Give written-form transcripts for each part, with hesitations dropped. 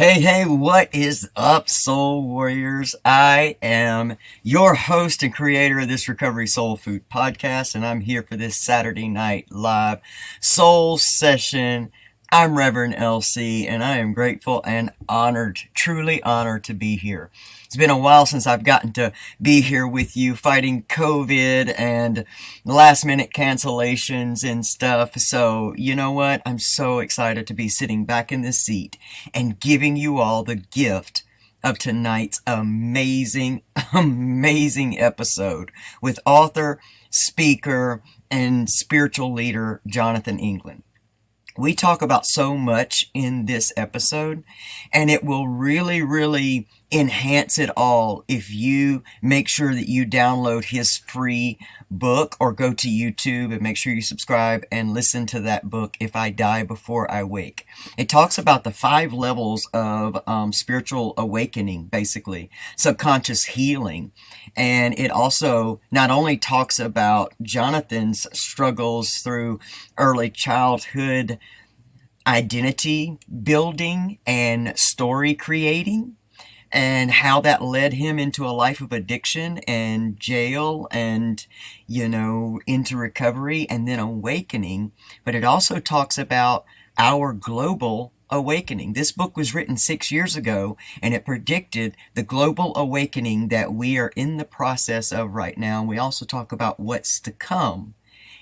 Hey, what is up, Soul Warriors? I am your host and creator of this Recovery Soul Food podcast, and I'm here for this Saturday night live soul session. I'm Reverend LC, and I am grateful and honored, truly honored to be here. It's been a while since I've gotten to be here with you fighting COVID and last minute cancellations and stuff. So, you know what? I'm so excited to be sitting back in this seat and giving you all the gift of tonight's amazing episode with author, speaker, and spiritual leader Jonathan England. We talk about so much in this episode, and it will really enhance it all if you make sure that you download his free book or go to YouTube and make sure you subscribe and listen to that book, If I Die Before I Wake. It talks about the 5 levels of spiritual awakening, basically, subconscious healing. And it also not only talks about Jonathan's struggles through early childhood identity building and story creating, and how that led him into a life of addiction and jail and, into recovery and then awakening. But it also talks about our global awakening. This book was written 6 years ago, and it predicted the global awakening that we are in the process of right now. And we also talk about what's to come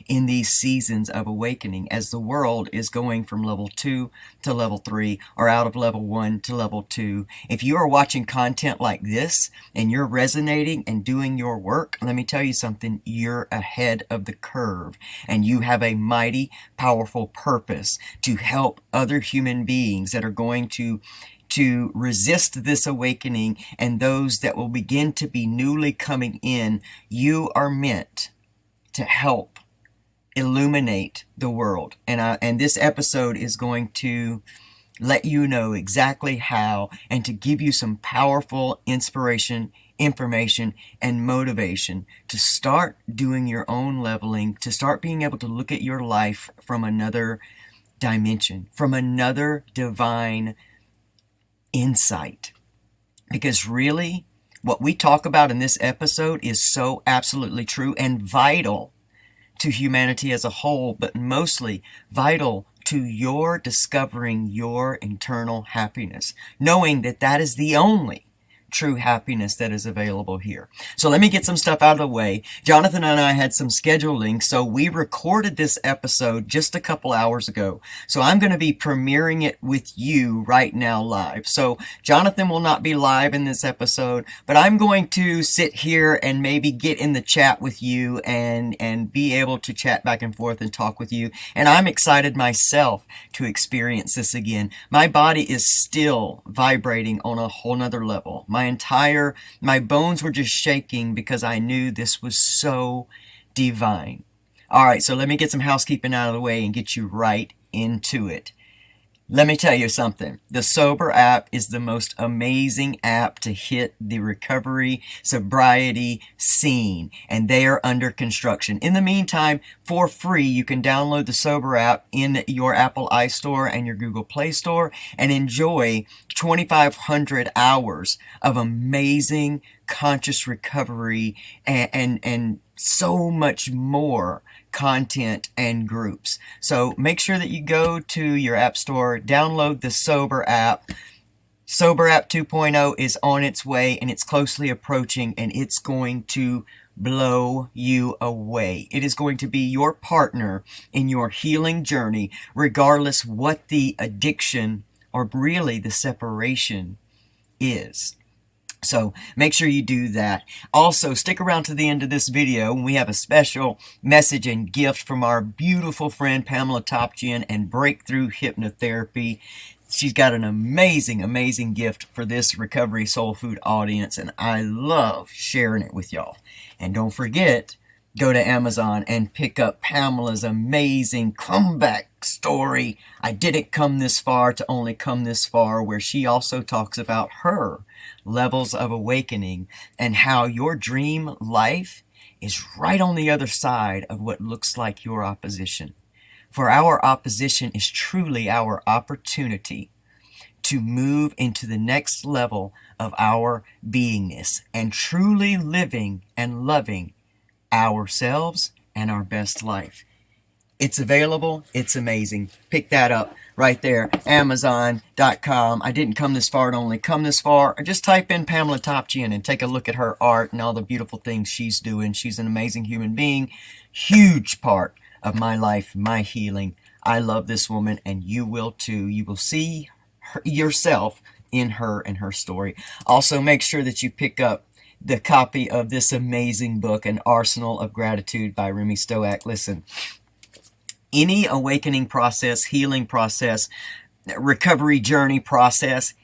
in these seasons of awakening as the world is going from level 2 to level 3 or out of level 1 to level 2. If you are watching content like this and you're resonating and doing your work, let me tell you something, you're ahead of the curve, and you have a mighty, powerful purpose to help other human beings that are going to resist this awakening, and those that will begin to be newly coming in. You are meant to help illuminate the world, and this episode is going to let you know exactly how, and to give you some powerful inspiration, information, and motivation to start doing your own leveling, to start being able to look at your life from another dimension, from another divine insight. Because really, what we talk about in this episode is so absolutely true and vital to humanity as a whole, but mostly vital to your discovering your internal happiness, knowing that that is the only true happiness that is available here. So let me get some stuff out of the way. Jonathan and I had some scheduling, so we recorded this episode just a couple hours ago. So I'm going to be premiering it with you right now live. So Jonathan will not be live in this episode, but I'm going to sit here and maybe get in the chat with you and be able to chat back and forth and talk with you. And I'm excited myself to experience this again. My body is still vibrating on a whole nother level. My bones were just shaking because I knew this was so divine. All right, so let me get some housekeeping out of the way and get you right into it. Let me tell you something. The Sober app is the most amazing app to hit the recovery, sobriety scene, and they are under construction. In the meantime, for free, you can download the Sober app in your Apple iStore and your Google Play Store and enjoy 2,500 hours of amazing conscious recovery and so much more content and groups. So make sure that you go to your app store, download the Sober app. Sober app 2.0 is on its way, and it's closely approaching, and it's going to blow you away. It is going to be your partner in your healing journey, regardless what the addiction or really the separation is. So make sure you do that. Also, stick around to the end of this video. We have a special message and gift from our beautiful friend Pamela Topjian and Breakthrough Hypnotherapy. She's got an amazing gift for this Recovery Soul Food audience, and I love sharing it with y'all. And don't forget, go to Amazon and pick up Pamela's amazing comeback story, I Didn't Come This Far to Only Come This Far, where she also talks about her levels of awakening and how your dream life is right on the other side of what looks like your opposition. For our opposition is truly our opportunity to move into the next level of our beingness and truly living and loving ourselves and our best life. It's available. It's amazing. Pick that up right there. Amazon.com. I didn't come this far to only come this far. Just type in Pamela Topchian and take a look at her art and all the beautiful things she's doing. She's an amazing human being. Huge part of my life, my healing. I love this woman, and you will too. You will see yourself in her and her story. Also, make sure that you pick up the copy of this amazing book, An Arsenal of Gratitude by Remy Stoack. Listen, any awakening process, healing process, recovery journey process,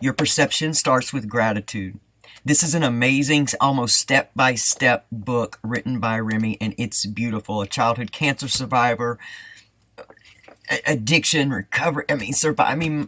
your perception starts with gratitude. This is an amazing, almost step-by-step book written by Remy, and it's beautiful. A childhood cancer survivor, addiction, recovery.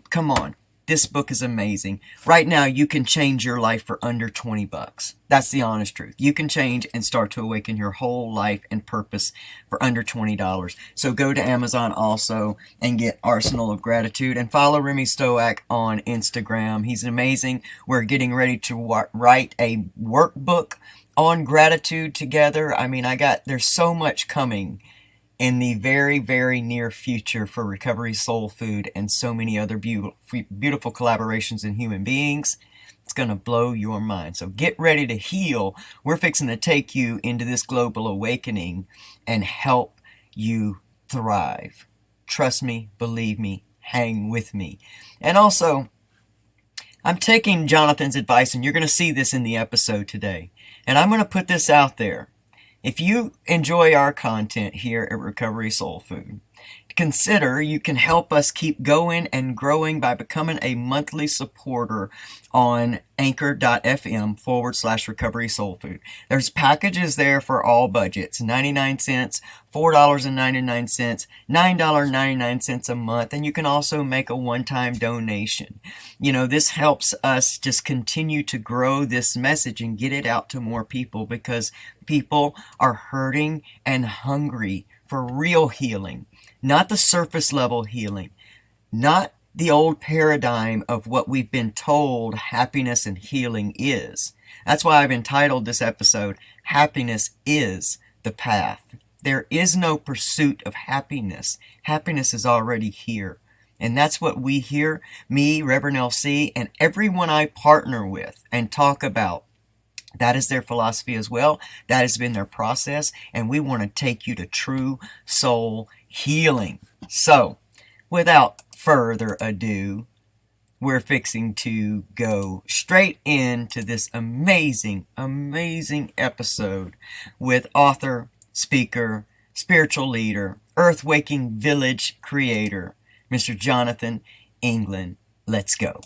Come on. This book is amazing. Right now, you can change your life for under $20. That's the honest truth. You can change and start to awaken your whole life and purpose for under $20. So go to Amazon also and get Arsenal of Gratitude, and follow Remy Stoack on Instagram. He's amazing. We're getting ready to write a workbook on gratitude together. There's so much coming in the very, very near future for Recovery Soul Food and so many other beautiful collaborations in human beings. It's going to blow your mind. So get ready to heal. We're fixing to take you into this global awakening and help you thrive. Trust me, believe me, hang with me. And also, I'm taking Jonathan's advice, and you're going to see this in the episode today. And I'm going to put this out there. If you enjoy our content here at Recovery Soul Food, consider you can help us keep going and growing by becoming a monthly supporter on anchor.fm/Recovery Soul Food. There's packages there for all budgets, 99 cents, $4.99, $9.99 a month, and you can also make a one-time donation. This helps us just continue to grow this message and get it out to more people, because people are hurting and hungry for real healing. Not the surface level healing, not the old paradigm of what we've been told happiness and healing is. That's why I've entitled this episode, Happiness is the Path. There is no pursuit of happiness. Happiness is already here. And that's what we hear, me, Reverend LC, and everyone I partner with and talk about. That is their philosophy as well. That has been their process. And we want to take you to true soul healing. So, without further ado, we're fixing to go straight into this amazing, amazing episode with author, speaker, spiritual leader, Earthwaking Village creator, Mr. Jonathan England. Let's go.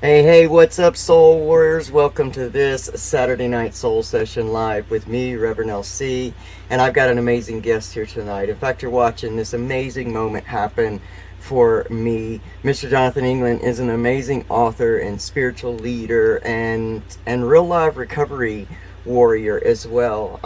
Hey, what's up, Soul Warriors? Welcome to this Saturday Night Soul Session live with me, Reverend LC, and I've got an amazing guest here tonight. In fact, you're watching this amazing moment happen for me. Mr. Jonathan England is an amazing author and spiritual leader and real life recovery warrior as well.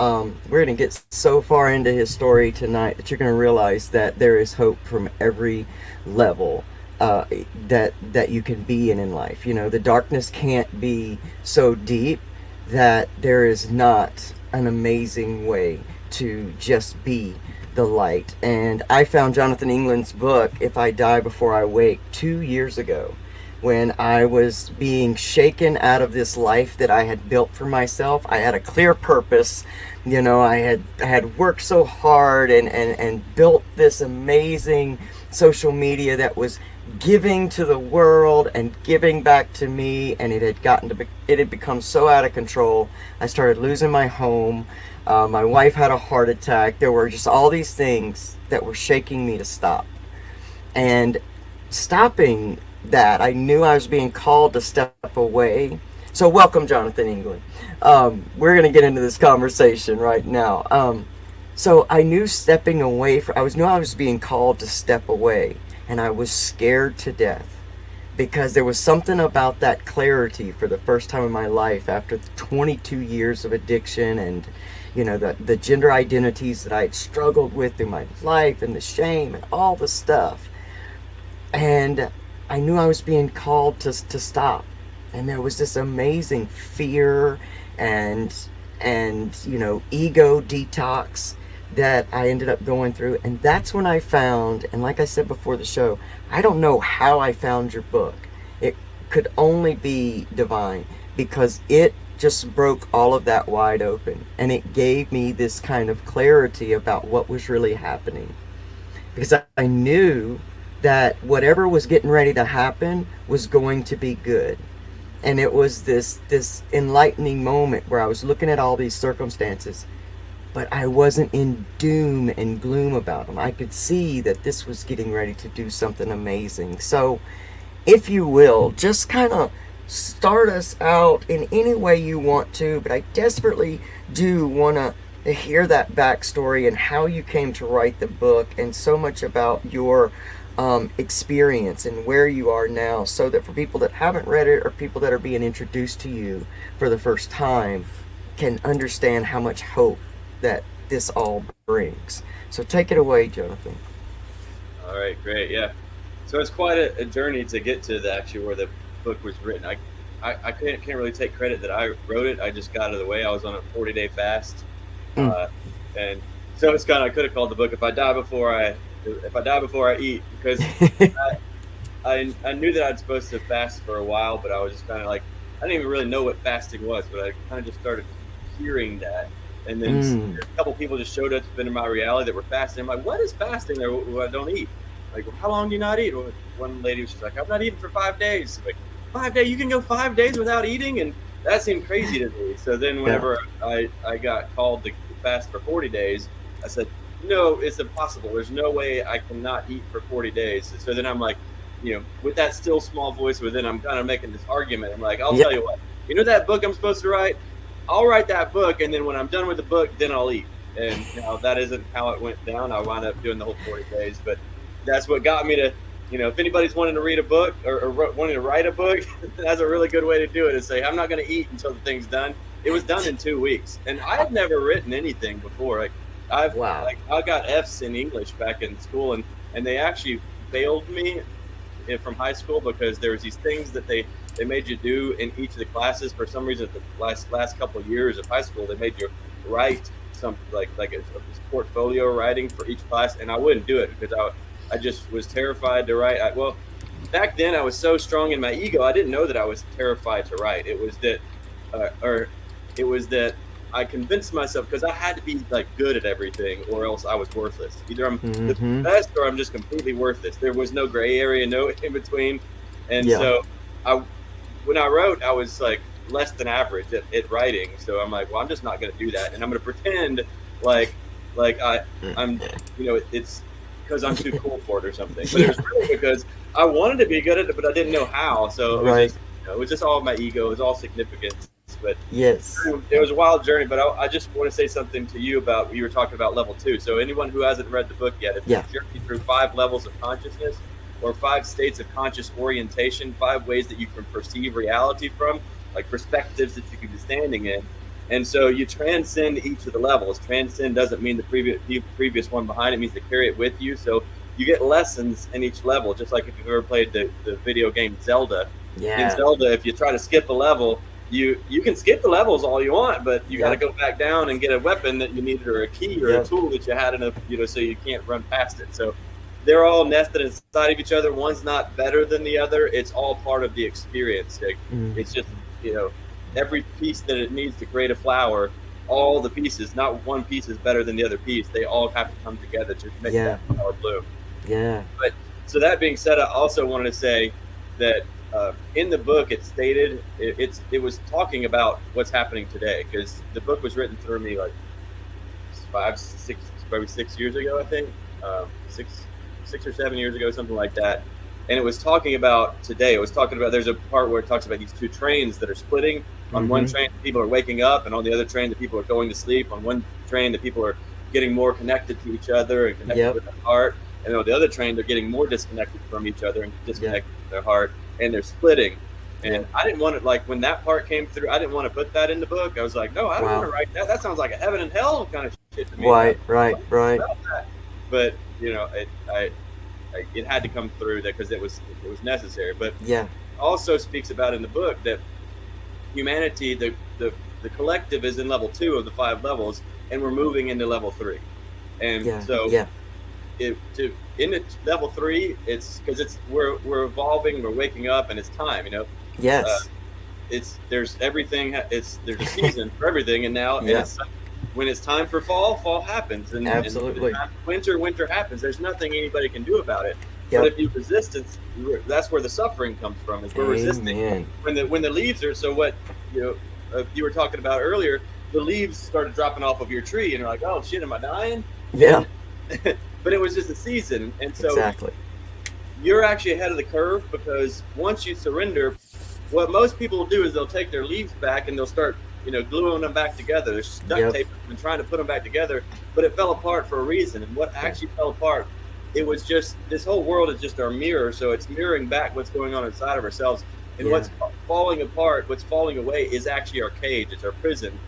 We're going to get so far into his story tonight that you're going to realize that there is hope from every level that you can be in life. You know, the darkness can't be so deep that there is not an amazing way to just be the light. And I found Jonathan England's book, If I Die Before I Wake, 2 years ago, when I was being shaken out of this life that I had built for myself. I had a clear purpose. You know, I had worked so hard and built this amazing social media that was giving to the world and giving back to me, and it had become so out of control. I started losing my home. My wife had a heart attack. There were just all these things that were shaking me to stop. And stopping that, I knew I was being called to step away. So welcome, Jonathan England. We're going to get into this conversation right now. So I knew stepping away, I was being called to step away, and I was scared to death because there was something about that clarity for the first time in my life after 22 years of addiction and, you know, the gender identities that I had struggled with through my life and the shame and all the stuff. And I knew I was being called to stop. And there was this amazing fear and you know, ego detox that I ended up going through. And that's when I found, and like I said before the show, I don't know how I found your book. It could only be divine, because it just broke all of that wide open, and it gave me this kind of clarity about what was really happening. Because I knew that whatever was getting ready to happen was going to be good. And it was this enlightening moment where I was looking at all these circumstances, but I wasn't in doom and gloom about them. I could see that this was getting ready to do something amazing. So, if you will, just kind of start us out in any way you want to, but I desperately do want to hear that backstory and how you came to write the book, and so much about your experience and where you are now, so that for people that haven't read it or people that are being introduced to you for the first time can understand how much hope that this all brings. So take it away, Jonathan. All right, great, yeah. So it's quite a journey to get to actually where the book was written. I can't really take credit that I wrote it. I just got out of the way. I was on a 40-day fast, and so it's kind of, I could have called the book "If I Die Before I Eat," because I knew that I'd supposed to fast for a while, but I was just kind of like, I didn't even really know what fasting was, but I kind of just started hearing that. And then a couple people just showed up into my reality that were fasting. I'm like, what is fasting there? I don't eat. Like, well, how long do you not eat? Well, one lady was just like, I'm not eating for 5 days. I'm like, 5 days? You can go 5 days without eating? And that seemed crazy to me. So then whenever I got called to fast for 40 days, I said, no, it's impossible. There's no way I cannot eat for 40 days. So then I'm like, you know, with that still small voice within, I'm kind of making this argument. I'm like, I'll tell you what, you know that book I'm supposed to write? I'll write that book, and then when I'm done with the book, then I'll eat. And you know, that isn't how it went down. I wound up doing the whole 40 days, but that's what got me to, you know, if anybody's wanting to read a book or wanting to write a book, that's a really good way to do it, is say, I'm not going to eat until the thing's done. It was done in 2 weeks, and I had never written anything before. Like I got F's in English back in school, and they actually failed me from high school because there was these things that they made you do in each of the classes. For some reason, the last couple of years of high school, they made you write something like a portfolio writing for each class, and I wouldn't do it because I just was terrified to write. Well, back then I was so strong in my ego, I didn't know that I was terrified to write. It was that I convinced myself, because I had to be like good at everything or else I was worthless. Either I'm the best or I'm just completely worthless. There was no gray area, no in between. And so when I wrote, I was like less than average at writing. So I'm like, well, I'm just not going to do that. And I'm going to pretend like I'm, you know, it's because I'm too cool for it or something. But it was really because I wanted to be good at it, but I didn't know how. So it was just all my ego. It was all significance. But yes, it was a wild journey. But I just want to say something to you about, you were talking about level 2. So anyone who hasn't read the book yet, it's a journey through 5 levels of consciousness, or 5 states of conscious orientation, 5 ways that you can perceive reality from, like perspectives that you can be standing in. And so you transcend each of the levels. Transcend doesn't mean the previous one behind it, means to carry it with you. So you get lessons in each level, just like if you've ever played the video game Zelda. In Zelda, if you try to skip a level, you can skip the levels all you want, but you got to go back down and get a weapon that you needed, or a key, or a tool that you had in a, so you can't run past it. So they're all nested inside of each other. One's not better than the other. It's all part of the experience. It's just, every piece that it needs to create a flower, all the pieces, not one piece is better than the other piece. They all have to come together to make that flower bloom. Yeah. But so that being said, I also wanted to say that in the book, it stated it was talking about what's happening today, because the book was written through me like 6 years ago, I think, 6 or 7 years ago, something like that. And it was talking about today. It was talking about, there's a part where it talks about these two trains that are splitting. On one train, people are waking up, and on the other train, the people are going to sleep. On one train, the people are getting more connected to each other and connected with their heart. And on the other train, they're getting more disconnected from each other and disconnected from their heart, and they're splitting. And I didn't want to, like, when that part came through, I didn't want to put that in the book. I was like, no, I don't want to write that. That sounds like a heaven and hell kind of shit to me. Right. But it had to come through that because it was necessary. But also speaks about in the book that humanity, the collective, is in level 2 of the 5 levels, and we're moving into level 3. And in level 3, it's because we're evolving, we're waking up, and it's time. There's everything. There's a season for everything, and now it's when it's time for fall happens, and absolutely, and winter happens. There's nothing anybody can do about it. But if you resist it, that's where the suffering comes from. Is we're resisting when the leaves are. So what you were talking about earlier, the leaves started dropping off of your tree, and you're like, oh shit, am I dying? Yeah. But it was just a season, and so you're actually ahead of the curve, because once you surrender, what most people will do is they'll take their leaves back and they'll start gluing them back together. They're duct taping and trying to put them back together, but it fell apart for a reason. And what actually fell apart, it was just, this whole world is just our mirror, so it's mirroring back what's going on inside of ourselves. And what's falling apart, what's falling away, is actually our cage. It's our prison,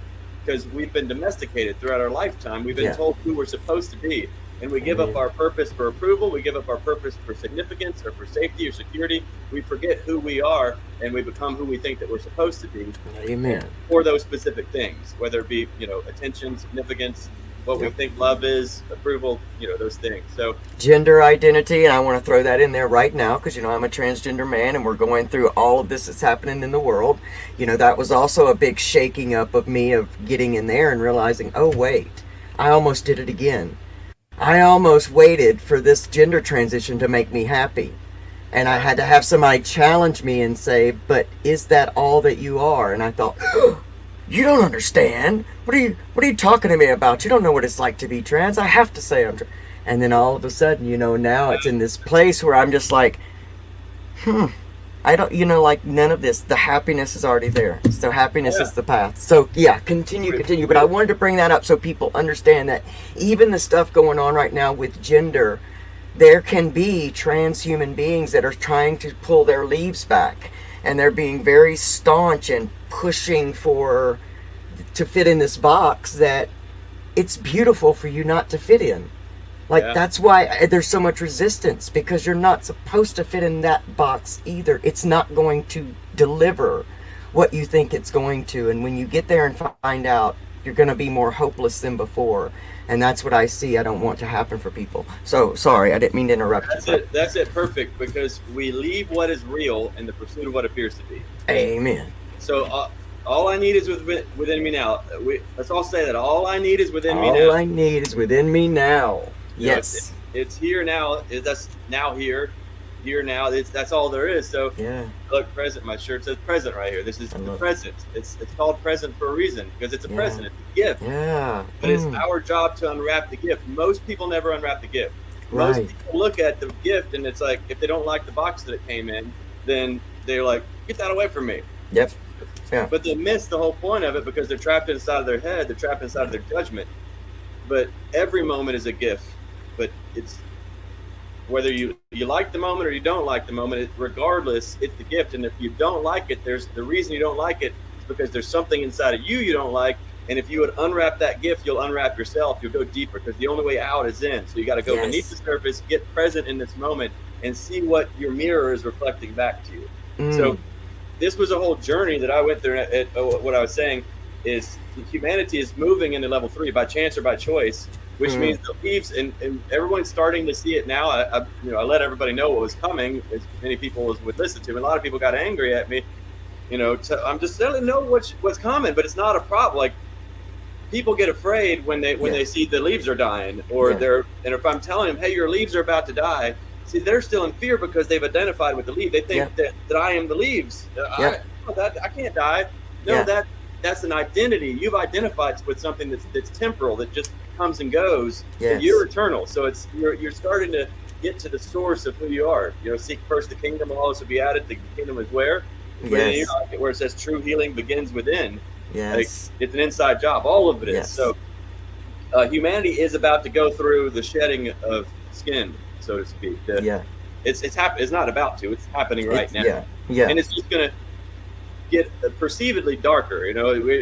because we've been domesticated throughout our lifetime. We've been told who we're supposed to be, and we give up our purpose for approval. We give up our purpose for significance or for safety or security. We forget who we are, and we become who we think that we're supposed to be. Amen. For those specific things, whether it be attention, significance, what we think love is, approval, those things. So gender identity, and I want to throw that in there right now, because I'm a transgender man, and we're going through all of this that's happening in the world. That was also a big shaking up of me, of getting in there and realizing, oh wait, I almost did it again. I almost waited for this gender transition to make me happy. And I had to have somebody challenge me and say, but is that all that you are? And I thought, you don't understand. What are you talking to me about? You don't know what it's like to be trans. I have to say I'm trans. And then all of a sudden, now it's in this place where I'm just like, I don't, like none of this. The happiness is already there. So happiness is the path. So continue. But I wanted to bring that up so people understand that even the stuff going on right now with gender, there can be trans human beings that are trying to pull their leaves back, and they're being very staunch and pushing to fit in this box that it's beautiful for you not to fit in. That's why there's so much resistance, because you're not supposed to fit in that box either. It's not going to deliver what you think it's going to. And when you get there and find out, you're going to be more hopeless than before. And that's what I see. I don't want to happen for people. So, sorry, I didn't mean to interrupt you. That's it. Perfect. Because we leave what is real in the pursuit of what appears to be. Amen. So, all I need is within me now. Let's all say that. All I need is within me now. All I need is within me now. Yes. It's here now. That's now here. Here now. That's all there is. So look, present. My shirt says present right here. This is the present. It's called present for a reason, because it's a present. It's a gift. Yeah. But it's our job to unwrap the gift. Most people never unwrap the gift. Most people look at the gift, and it's like, if they don't like the box that it came in, then they're like, get that away from me. Yep. Yeah. But they miss the whole point of it, because they're trapped inside of their head. They're trapped inside of their judgment. But every moment is a gift. But it's whether you like the moment or you don't like the moment, regardless, it's the gift. And if you don't like it, there's the reason you don't like it is because there's something inside of you don't like, And if you would unwrap that gift, you'll unwrap yourself. You'll go deeper because the only way out is in. So you got to go beneath the Yes. surface, get present in this moment, and see what your mirror is reflecting back to you. So Mm. this was a whole journey that I went through. What I was saying is humanity is moving into level 3 by chance or by choice, which means the leaves, and everyone's starting to see it now. I let everybody know what was coming, as many people as would listen to. And a lot of people got angry at me. I'm just letting them know what's coming, but it's not a problem. Like, people get afraid when they see the leaves are dying, or and if I'm telling them, hey, your leaves are about to die, see, they're still in fear because they've identified with the leaf. They think that I am the leaves. I can't die. No, that's an identity. You've identified with something that's temporal, that just comes and goes. Yes. And you're eternal. So it's you're starting to get to the source of who you are. Seek first the kingdom, will also be added. The kingdom is where? Yes. Where it says true healing begins within. Yes. Like, it's an inside job. All of it is. So humanity is about to go through the shedding of skin, so to speak. It's not about to. It's happening right now. And it's just going to get perceivedly darker,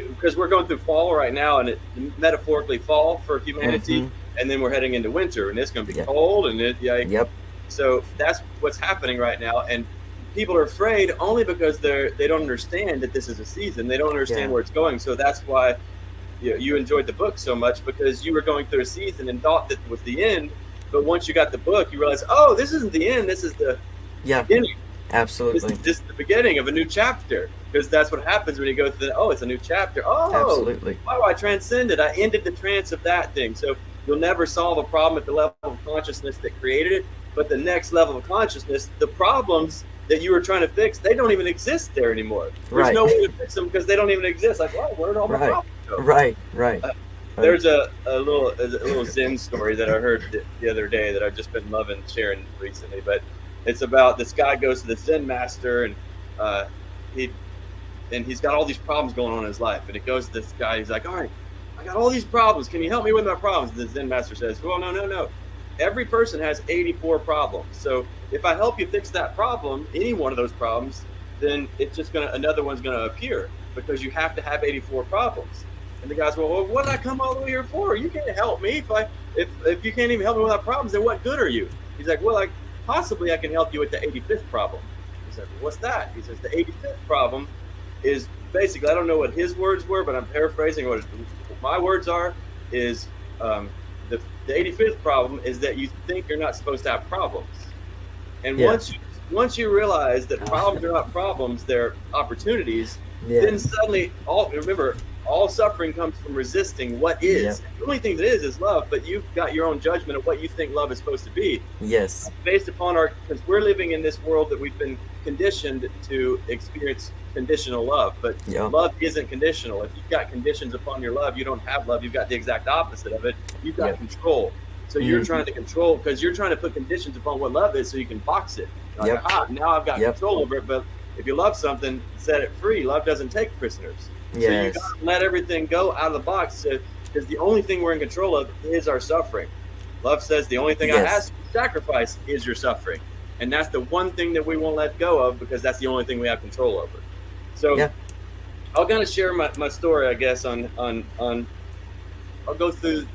because we're going through fall right now, and metaphorically fall for humanity, and then we're heading into winter, and it's going to be cold, and so that's what's happening right now. And people are afraid only because they don't understand that this is a season. They don't understand where it's going. So that's why you enjoyed the book so much, because you were going through a season and thought that was the end. But once you got the book, you realize, oh, this isn't the end. This is the beginning. Absolutely. This is the beginning of a new chapter, because that's what happens when you go through it's a new chapter. Oh, absolutely. Wow, I transcended. I ended the trance of that thing. So you'll never solve a problem at the level of consciousness that created it. But the next level of consciousness, the problems that you were trying to fix, they don't even exist there anymore. There's no way to fix them because they don't even exist. Like, well, where did all my problems go? Right. There's a little Zen story that I heard the other day that I've just been loving sharing recently. But it's about this guy goes to the Zen master, and he's got all these problems going on in his life. And it goes to this guy. He's like, all right, I got all these problems. Can you help me with my problems? And the Zen master says, well, no. Every person has 84 problems. So if I help you fix that problem, any one of those problems, then it's just another one's gonna appear, because you have to have 84 problems. And the guy's, well, what did I come all the way here for? You can't help me. If you can't even help me with my problems, then what good are you? He's like, well, possibly I can help you with the 85th problem. He's like, well, what's that? He says, the 85th problem is basically, I don't know what his words were, but I'm paraphrasing what my words are, is the 85th problem is that you think you're not supposed to have problems. And once you realize that problems are not problems, they're opportunities, then suddenly all suffering comes from resisting what is. The only thing that is love, but you've got your own judgment of what you think love is supposed to be. Yes. Based upon because we're living in this world that we've been conditioned to experience conditional love, but love isn't conditional. If you've got conditions upon your love, you don't have love. You've got the exact opposite of it. You've got control. So you're trying to control, because you're trying to put conditions upon what love is so you can box it. Like, now I've got control over it. But if you love something, set it free. Love doesn't take prisoners. So you got to let everything go out of the box, because the only thing we're in control of is our suffering. Love says the only thing I ask you to sacrifice is your suffering. And that's the one thing that we won't let go of, because that's the only thing we have control over. So I'll kind of share my story, I guess, on I'll go through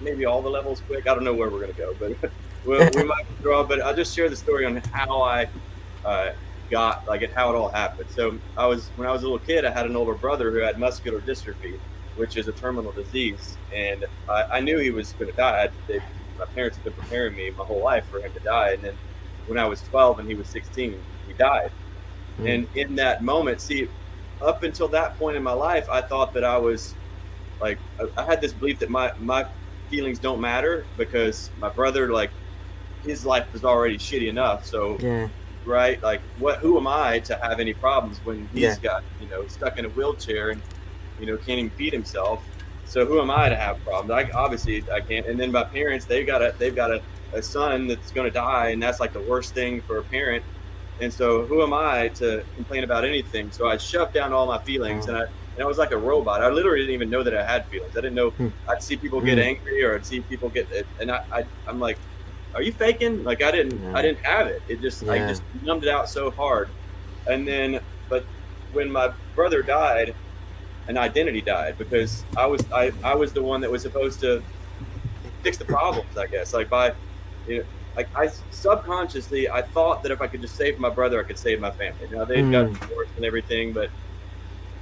maybe all the levels quick. I don't know where we're going to go, but we might draw. But I'll just share the story on how I got, how it all happened. So when I was a little kid, I had an older brother who had muscular dystrophy, which is a terminal disease. And I knew he was going to die. My parents had been preparing me my whole life for him to die. And then when I was 12 and he was 16, he died. And in that moment, up until that point in my life, I thought that I was I had this belief that my feelings don't matter, because my brother, his life was already shitty enough. So, right? Who am I to have any problems when he's got, stuck in a wheelchair and, can't even feed himself. So who am I to have problems? Obviously I can't. And then my parents, they've got a son that's going to die, and that's the worst thing for a parent. And so who am I to complain about anything? So I shoved down all my feelings, and I was like a robot. I literally didn't even know that I had feelings. I didn't know. I'd see people get angry, or I'd see people get, and I'm like, are you faking? I didn't have it. I just numbed it out so hard. And then, but when my brother died, an identity died, because I was the one that was supposed to fix the problems, I guess. Like by, you know, like I subconsciously I thought that if I could just save my brother, I could save my family. Now they'd got Mm. divorced and everything, but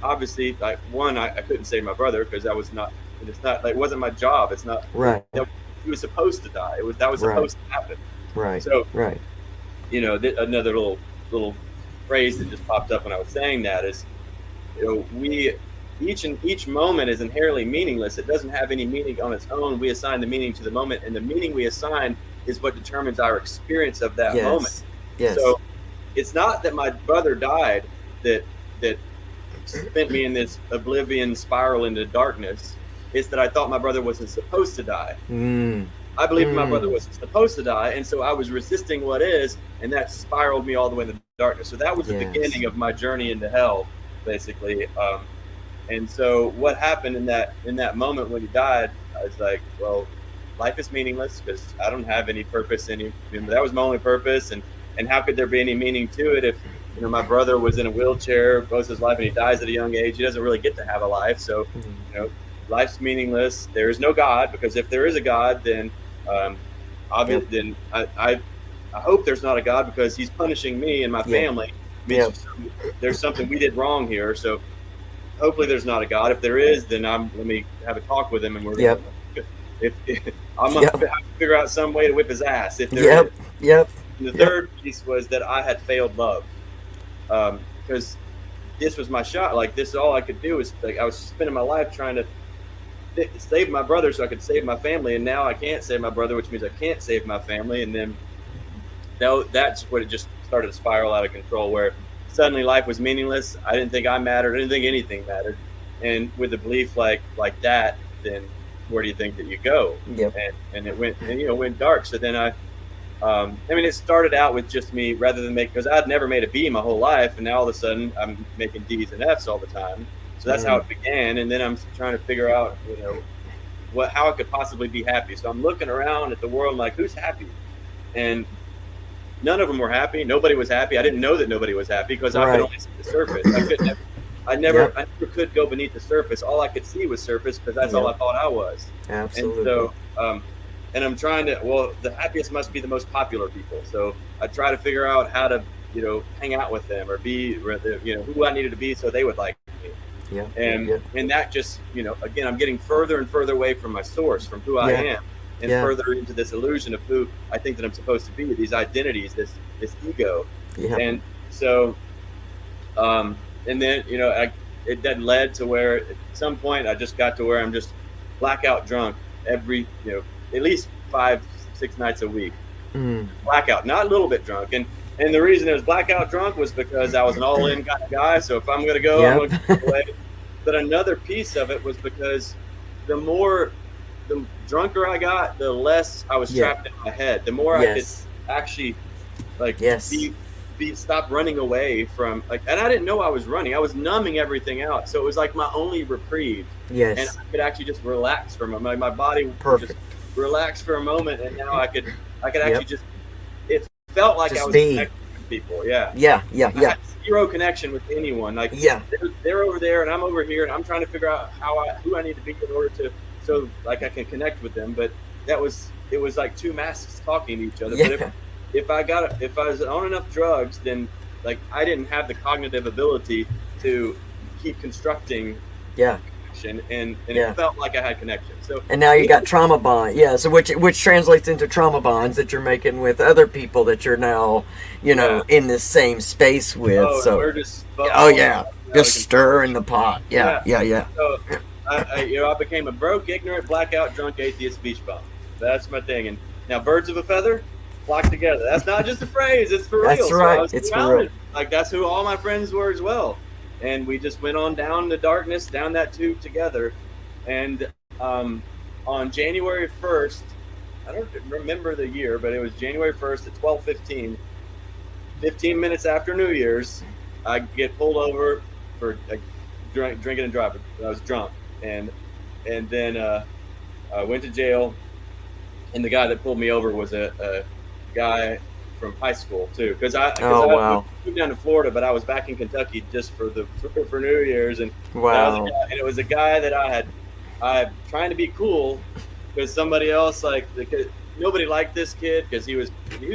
obviously, like one, I couldn't save my brother because that was not. It's not like it wasn't my job. It's not. Right. He was supposed to die. It was that was Right. supposed to happen. Right. So Right. another little phrase that just popped up when I was saying that is, we each moment is inherently meaningless. It doesn't have any meaning on its own. We assign the meaning to the moment, and the meaning we assign is what determines our experience of that moment. Yes. So it's not that my brother died that sent me in this oblivion spiral into darkness. It's that I thought my brother wasn't supposed to die. Mm. I believed my brother wasn't supposed to die, and so I was resisting what is, and that spiraled me all the way into darkness. So that was the beginning of my journey into hell, basically. And so what happened in that moment when he died, I was like, well, life is meaningless because I don't have any purpose. That was my only purpose, and how could there be any meaning to it if my brother was in a wheelchair most of his life and he dies at a young age? He doesn't really get to have a life, so life's meaningless. There is no God, because if there is a God, then then I hope there's not a God, because he's punishing me and my family. There's something we did wrong here, so hopefully there's not a God. If there is, then let me have a talk with him, and we're if I'm gonna have to figure out some way to whip his ass. If there is. And the third piece was that I had failed love, because this was my shot. Like, this is all I could do. Is like I was spending my life trying to save my brother so I could save my family, and now I can't save my brother, which means I can't save my family. And then that's when it just started to spiral out of control, where suddenly life was meaningless. I didn't think I mattered. I didn't think anything mattered. And with a belief like that, then where do you think that you go? And it went dark. So then it started out with just me, rather than because I'd never made a B my whole life, and now all of a sudden I'm making D's and F's all the time. So that's how it began. And then I'm trying to figure out, how I could possibly be happy. So I'm looking around at the world, like, who's happy? And none of them were happy. Nobody was happy. I didn't know that nobody was happy because I could only see the surface. I never could go beneath the surface. All I could see was surface, because that's all I thought I was. Absolutely. And so, and I'm trying to, the happiest must be the most popular people. So I try to figure out how to, hang out with them, or be, who I needed to be so they would like me. And that just, again, I'm getting further and further away from my source, from who I am, and further into this illusion of who I think that I'm supposed to be, these identities, this ego. And so, and then, it then led to where at some point I just got to where I'm just blackout drunk every, at least 5-6 nights a week. Blackout, not a little bit drunk. And the reason it was blackout drunk was because I was an all-in kind of guy. So if I'm going to go, I'm going to go away. But another piece of it was because the drunker I got, the less I was trapped in my head. The more I could actually stop running away from, and I didn't know I was running. I was numbing everything out. So it was like my only reprieve. And I could actually just relax for a moment. My body would just relax for a moment, and now I could actually just, it felt like I was connected with people. I had zero connection with anyone. Like, they're over there and I'm over here, and I'm trying to figure out who I need to be in order to, so like I can connect with them. But it was like two masks talking to each other. But if I was on enough drugs, then like I didn't have the cognitive ability to keep constructing connection, and it felt like I had connection. So, and now you got trauma bond, so which translates into trauma bonds that you're making with other people that you're now, in the same space with. So we're just just stirring the pot. So I became a broke, ignorant, blackout, drunk, atheist beach bum. That's my thing. And now birds of a feather flock together. That's not just a phrase; it's for real. That's right. So it's for real. Like, that's who all my friends were as well. And we just went on down the darkness, down that tube together. And on January 1st, I don't remember the year, but it was January 1st at 12:15, 15 minutes after New Year's, I get pulled over for drinking and driving. I was drunk, and then I went to jail. And the guy that pulled me over was a guy from high school too, because Oh, wow. moved down to Florida, but I was back in Kentucky just for New Year's, and Wow. and it was a guy that I trying to be cool because somebody else because nobody liked this kid because he was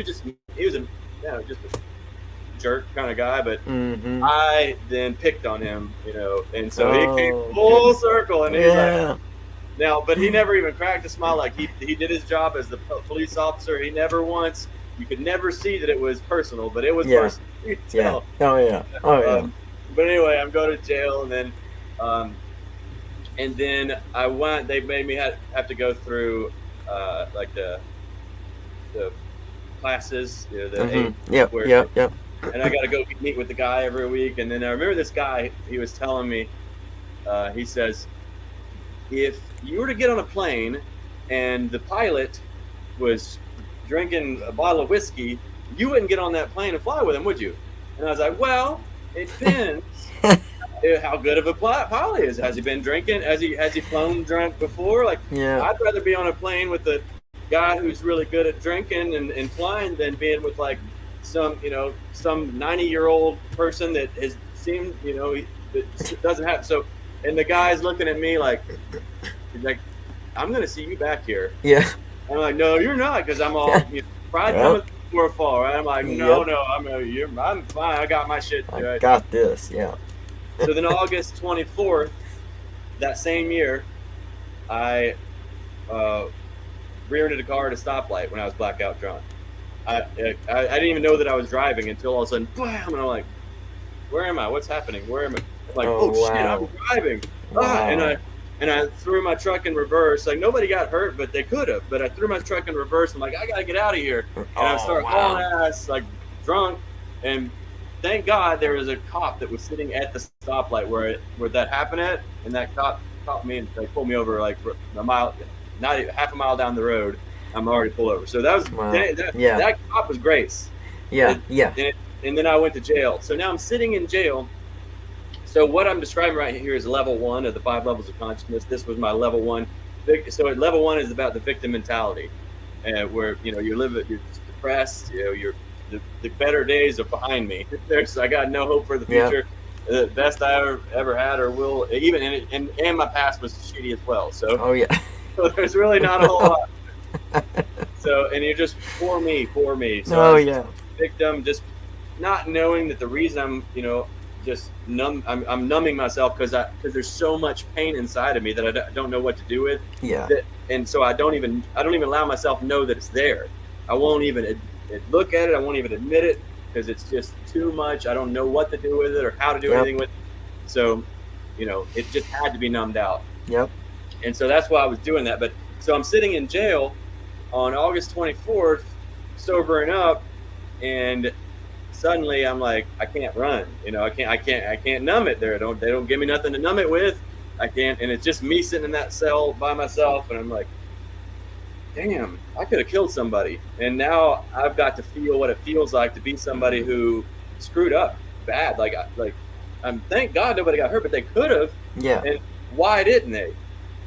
just a jerk kind of guy, but Mm-hmm. I then picked on him, and so he came Oh, full circle, and he's like, yeah. now, but he never even cracked a smile. Like he did his job as the police officer. He never once. You could never see that it was personal, but it was Yeah. personal. You could Yeah. tell. Oh, yeah. Oh, yeah. But anyway, I'm going to jail, and then I went. They made me have to go through like the classes, the eight, Mm-hmm. Yep. where Yep. Yep. and I got to go meet with the guy every week. And then I remember this guy. He was telling me. He says, if you were to get on a plane and the pilot was drinking a bottle of whiskey, you wouldn't get on that plane and fly with him, would you? And I was like, well, it depends how good of a pilot is. Has he been drinking? Has he flown drunk before? Like, Yeah. I'd rather be on a plane with a guy who's really good at drinking and flying than being with like some 90-year-old person that has seemed that doesn't have so. And the guy's looking at me like, he's like, I'm going to see you back here. Yeah. I'm like, no, you're not, because I'm all, pride cometh before a fall, right? I'm like, no, I'm fine. I got my shit. I Right? got this. Yeah. So then August 24th, that same year, I rear-ended a car at a stoplight when I was blackout drunk. I didn't even know that I was driving until all of a sudden, bam, and I'm like, where am I? What's happening? Where am I? I'm like, Oh, shit, wow. I'm driving. Wow. And I threw my truck in reverse. Like, nobody got hurt, but they could have. But I threw my truck in reverse. I'm like, I got to get out of here. And I started hauling ass, like, drunk. And thank God there was a cop that was sitting at the stoplight where that happened at. And that cop caught me and they pulled me over like a mile, not even half a mile down the road. I'm already pulled over. So that was, that cop was grace. Yeah. Yeah. And then I went to jail. So now I'm sitting in jail. So what I'm describing right here is level 1 of the 5 levels of consciousness. This was my level 1. So level 1 is about the victim mentality, where you're depressed. The better days are behind me. I got no hope for the future. Yeah. The best I ever had or will, even and my past was shitty as well. So so there's really not a whole lot. So and you're just poor me. So victim, just not knowing that the reason I'm just numb. I'm numbing myself because there's so much pain inside of me that I don't know what to do with. Yeah. And so I don't even allow myself to know that it's there. I won't even look at it. I won't even admit it because it's just too much. I don't know what to do with it or how to do anything with it. So, it just had to be numbed out. Yep. And so that's why I was doing that. But so I'm sitting in jail on August 24th, sobering up, and suddenly I'm like, I can't run. I can't numb it. They don't give me nothing to numb it with. I can't, and it's just me sitting in that cell by myself, and I'm like, damn, I could have killed somebody. And now I've got to feel what it feels like to be somebody who screwed up bad. Thank God nobody got hurt, but they could have. Yeah. And why didn't they?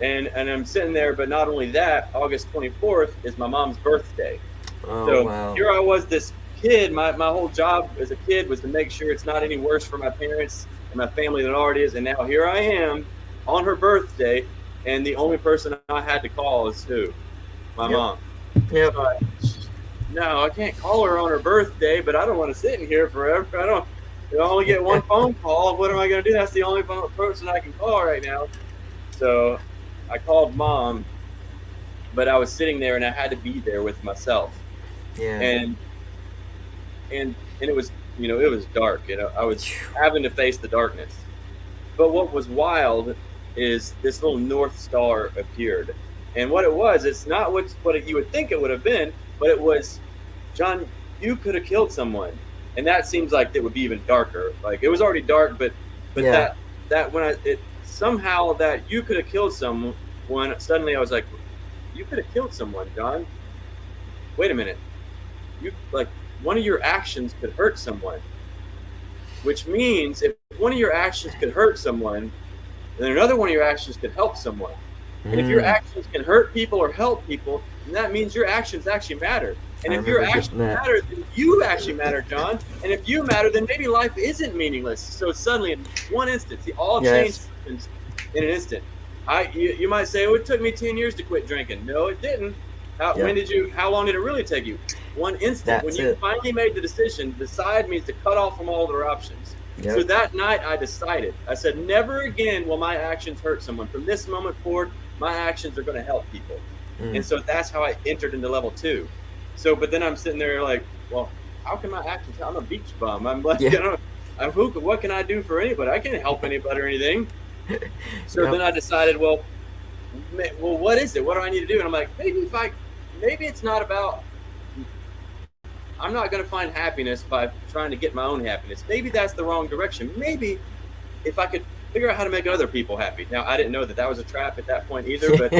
And I'm sitting there, but not only that, August 24th is my mom's birthday. Oh, so wow. Here I was, this kid. My whole job as a kid was to make sure it's not any worse for my parents and my family than it already is. And now here I am on her birthday, and the only person I had to call is who? My mom. Yep. No, I can't call her on her birthday, but I don't want to sit in here forever. I only get one phone call. What am I going to do? That's the only person I can call right now. So I called mom, but I was sitting there and I had to be there with myself. Yeah. And it was, it was dark. I was having to face the darkness. But what was wild is this little North Star appeared. And what it was, it's not what you would think it would have been, but it was, John, you could have killed someone. And that seems like it would be even darker. Like, it was already dark, but that when somehow that you could have killed someone, suddenly I was like, you could have killed someone, John. Wait a minute. One of your actions could hurt someone. Which means if one of your actions could hurt someone, then another one of your actions could help someone. And if your actions can hurt people or help people, then that means your actions actually matter. And I if your remember actions getting that. matter, then you actually matter, John. And if you matter, then maybe life isn't meaningless. So suddenly, in one instant, see, all change Yes. happens in an instant. You might say, "Oh, it took me 10 years to quit drinking." No, it didn't. Yeah. How long did it really take you? One instant. When That's you it. finally made the decision, decide means to cut off from all other options. Yep. So that night, I decided. I said, never again will my actions hurt someone. From this moment forward, my actions are going to help people. And so that's how I entered into level 2. So, but then I'm sitting there like, well, how can my actions? I'm a beach bum. I'm like, Yeah. what can I do for anybody? I can't help anybody or anything. So Yep. then I decided, well, what is it? What do I need to do? And I'm like, maybe it's not about. I'm not going to find happiness by trying to get my own happiness. Maybe that's the wrong direction. Maybe if I could figure out how to make other people happy. Now, I didn't know that was a trap at that point either, but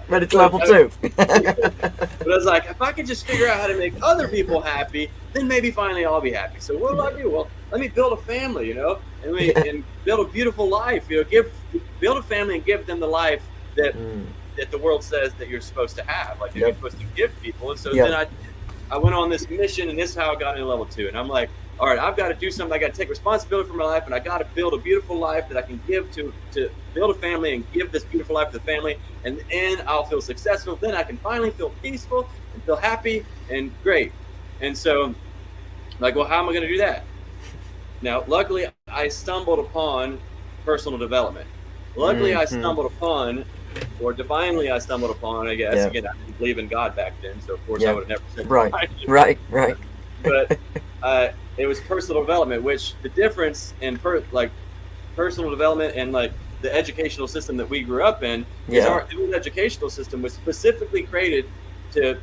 But it's level 2. but I was like, if I could just figure out how to make other people happy, then maybe finally I'll be happy. So what do I do? Well, let me build a family, and build a beautiful life. Build a family and give them the life that the world says that you're supposed to have, like that you're supposed to give people. And so then I went on this mission, and this is how I got into level 2. And I'm like, all right, I've got to do something. I got to take responsibility for my life, and I got to build a beautiful life that I can give to build a family and give this beautiful life to the family. And then I'll feel successful. Then I can finally feel peaceful and feel happy and great. And so, like, well, how am I going to do that? Now, luckily, I stumbled upon personal development. Luckily, I stumbled upon, or divinely, I stumbled upon, I guess. Yeah. Again, I didn't believe in God back then, so of course I would have never said Right. But it was personal development, which the difference in personal development and like the educational system that we grew up in is our educational system was specifically created to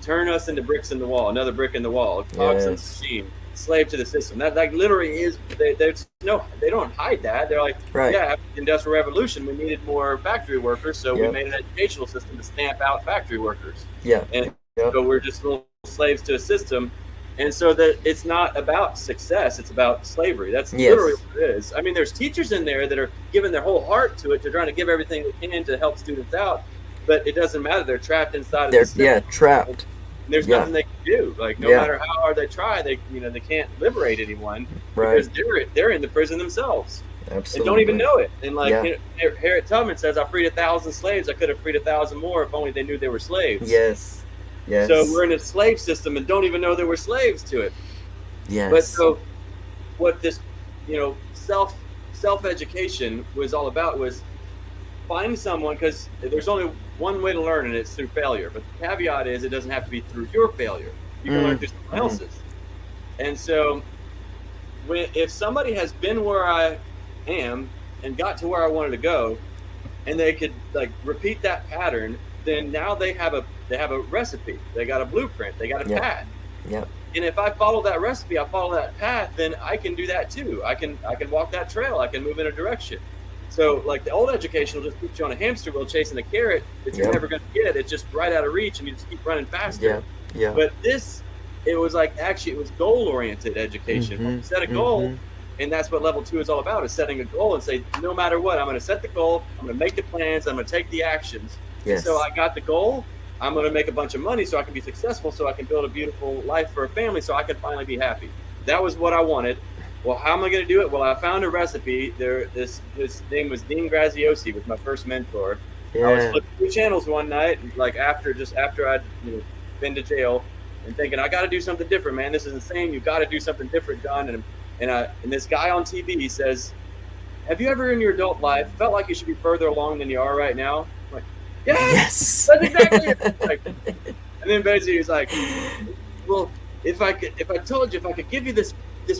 turn us into bricks in the wall, another brick in the wall, cogs in the machine, slave to the system. That like literally is they don't hide that. They're like, after the Industrial Revolution, we needed more factory workers, so we made an educational system to stamp out factory workers. So we're just little slaves to a system. And so that it's not about success, it's about slavery. That's literally what it is. I mean, there's teachers in there that are giving their whole heart to it. They're trying to give everything they can to help students out, but it doesn't matter. They're trapped inside of the system. Trapped. And there's nothing they can do. Like no matter how hard they try, they can't liberate anyone because they're in the prison themselves. Absolutely. And don't even know it. And like Harriet Tubman says, I freed 1,000 slaves. I could have freed 1,000 more if only they knew they were slaves. Yes. So we're in a slave system and don't even know that we're slaves to it. Yes. But so what this, self-education was all about was find someone, because there's only one way to learn, and it's through failure. But the caveat is it doesn't have to be through your failure. You can learn through someone else's. And so if somebody has been where I am and got to where I wanted to go, and they could like repeat that pattern, then now they have a recipe. They got a blueprint. They got a path. Yep. And if I follow that recipe, I follow that path, then I can do that too. I can walk that trail. I can move in a direction. So like the old education will just put you on a hamster wheel chasing a carrot that you're never going to get. It's just right out of reach, and you just keep running faster. Yeah. But it was goal-oriented education. You set a goal, and that's what level 2 is all about, is setting a goal and say, no matter what, I'm going to set the goal, I'm going to make the plans, I'm going to take the actions. Yes. So I got the goal. I'm going to make a bunch of money so I can be successful, so I can build a beautiful life for a family, so I can finally be happy. That was what I wanted. Well, how am I going to do it? Well, I found a recipe. His name was Dean Graziosi, was my first mentor. I was flipping through channels one night, like after I'd been to jail, and thinking, I got to do something different, man. This is insane. You got to do something different, John. And this guy on TV says, have you ever in your adult life felt like you should be further along than you are right now? I'm like, yes, that's exactly it. Like, and then basically he's like, well, if I could give you this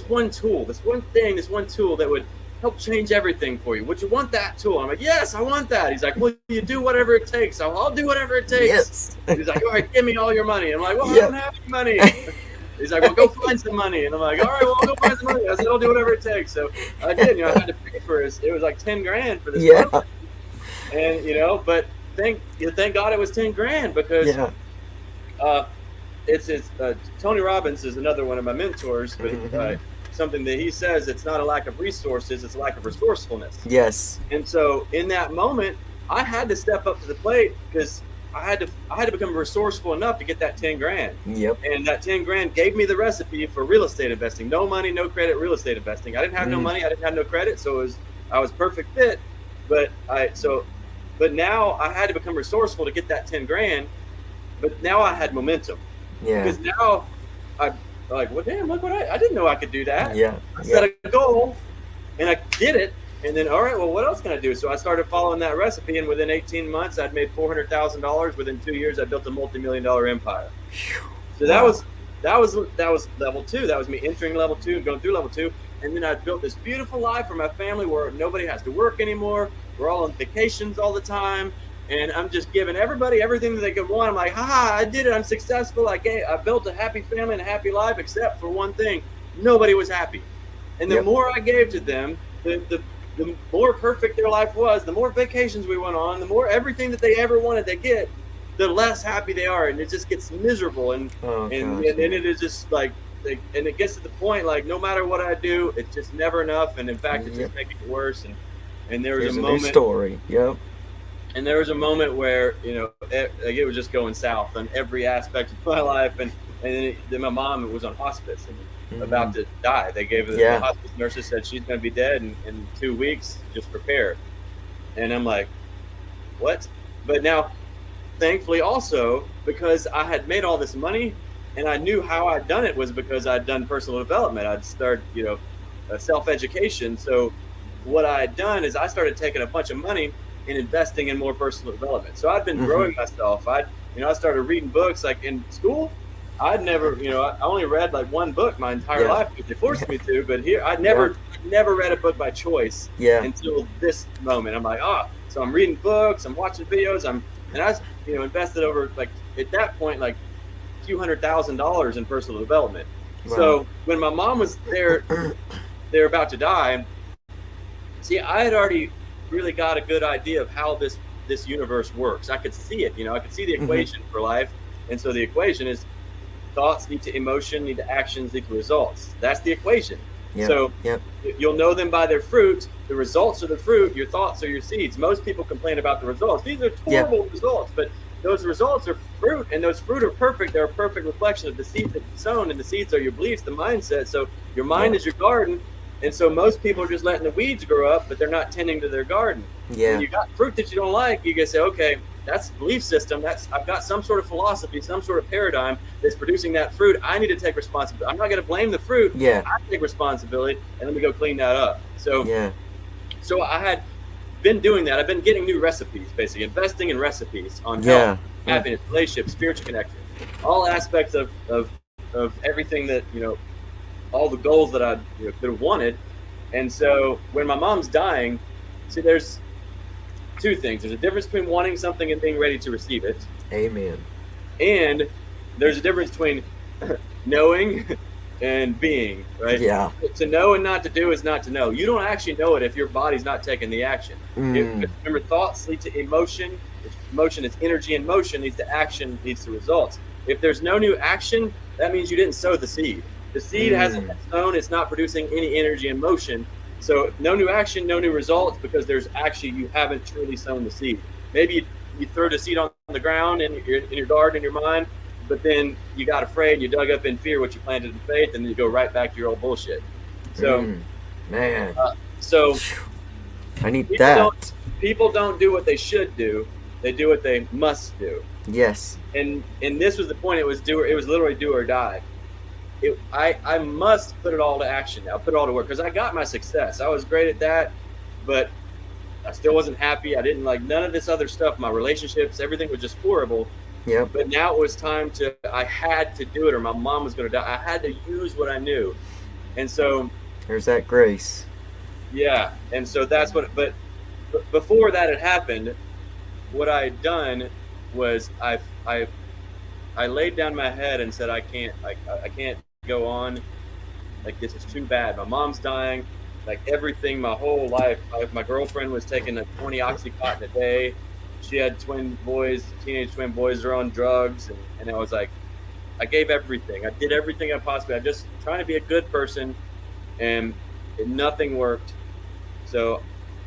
one tool, this one tool that would help change everything for you, would you want that tool? I'm like, yes, I want that. He's like, well, you do whatever it takes. I'll do whatever it takes. Yes. He's like, all right, give me all your money. I'm like, well, I don't have any money. He's like, well, go find some money. And I'm like, all right, well, I'll go find some money. I said, I'll do whatever it takes. So I did. I had to pay for it. It was like $10,000 for this month. And but thank God it was $10,000 because it's Tony Robbins is another one of my mentors, but something that he says, it's not a lack of resources, it's a lack of resourcefulness. Yes. And so in that moment, I had to step up to the plate because I had to become resourceful enough to get that 10 grand. Yep. And that 10 grand gave me the recipe for real estate investing. No money, no credit, real estate investing. I didn't have no money, I didn't have no credit, so I was perfect fit. But now I had to become resourceful to get that 10 grand. But now I had momentum. Yeah. Because now I'm like, well, damn, look what I didn't know I could do that. Yeah. I set a goal and I did it. And then, all right, well, what else can I do? So I started following that recipe, and within 18 months, I'd made $400,000. Within 2 years, I built a multi-million-dollar empire. So that was level 2. That was me entering level 2 and going through level 2. And then I built this beautiful life for my family where nobody has to work anymore. We're all on vacations all the time. And I'm just giving everybody everything that they could want. I'm like, I did it. I'm successful. I built a happy family and a happy life, except for one thing. Nobody was happy. And the more I gave to them, the more perfect their life was, the more vacations we went on, the more everything that they ever wanted they get, the less happy they are. And it just gets miserable. And it is just like, and it gets to the point, like, no matter what I do, it's just never enough. And in fact, it's just making it worse. And there was a moment. New story. Yep. And there was a moment where, it was just going south on every aspect of my life. And then my mom was on hospice and about to die. They gave the hospice nurses said she's going to be dead in 2 weeks. Just prepare. And I'm like, what? But now, thankfully, also because I had made all this money, and I knew how I'd done it was because I'd done personal development. I'd started, self-education. So what I had done is I started taking a bunch of money and investing in more personal development. So I'd been growing myself. I started reading books. Like in school, I'd never, I only read like one book my entire life because they forced me to. But here, I never read a book by choice until this moment. I'm like, so I'm reading books, I'm watching videos, and I invested over, like, at that point, like a few $100,000 in personal development. Wow. So when my mom was there, they're about to die. See, I had already really got a good idea of how this universe works. I could see it, I could see the equation for life. And so the equation is thoughts lead to emotion, lead to actions, lead to results. That's the equation. Yep. So you'll know them by their fruit. The results are the fruit. Your thoughts are your seeds. Most people complain about the results. These are horrible results, but those results are fruit, and those fruit are perfect. They're a perfect reflection of the seeds that you sown, and the seeds are your beliefs, the mindset. So your mind is your garden. And so most people are just letting the weeds grow up, but they're not tending to their garden. Yeah. When you got fruit that you don't like, you can say, okay, that's belief system. I've got some sort of philosophy, some sort of paradigm that's producing that fruit. I need to take responsibility. I'm not going to blame the fruit. Yeah. I take responsibility, and let me go clean that up. So, so I had been doing that. I've been getting new recipes, basically investing in recipes on health, happiness, relationships, spiritual connection, all aspects of everything that, all the goals that I could have wanted. And so when my mom's dying, see, there's two things. There's a difference between wanting something and being ready to receive it. Amen. And there's a difference between knowing and being, right? Yeah. To know and not to do is not to know. You don't actually know it if your body's not taking the action. Remember, thoughts lead to emotion. Emotion is energy, and motion leads to action, leads to results. If there's no new action, that means you didn't sow the seed. The seed hasn't been sown. It's not producing any energy and motion. So no new action, no new results, because you haven't truly sown the seed. Maybe you threw the seed on the ground in your garden, in your mind, but then you got afraid, you dug up in fear what you planted in faith, and then you go right back to your old bullshit. So, so I need that. People don't do what they should do. They do what they must do. Yes. And this was the point. It was literally do or die. I must put it all to action now, put it all to work, because I got my success. I was great at that, but I still wasn't happy. I didn't like none of this other stuff. My relationships, everything was just horrible. Yeah. But now it was time I had to do it, or my mom was going to die. I had to use what I knew. And so there's that grace. Yeah. And so that's but before that had happened, what I had done was I laid down my head and said, I can't go on. Like, this is too bad. My mom's dying. Like, everything, my whole life. My girlfriend was taking like 20 Oxycontin a day. She had twin boys, teenage twin boys. They're on drugs. And I was like, I gave everything. I did everything I possibly. I just trying to be a good person, and nothing worked. So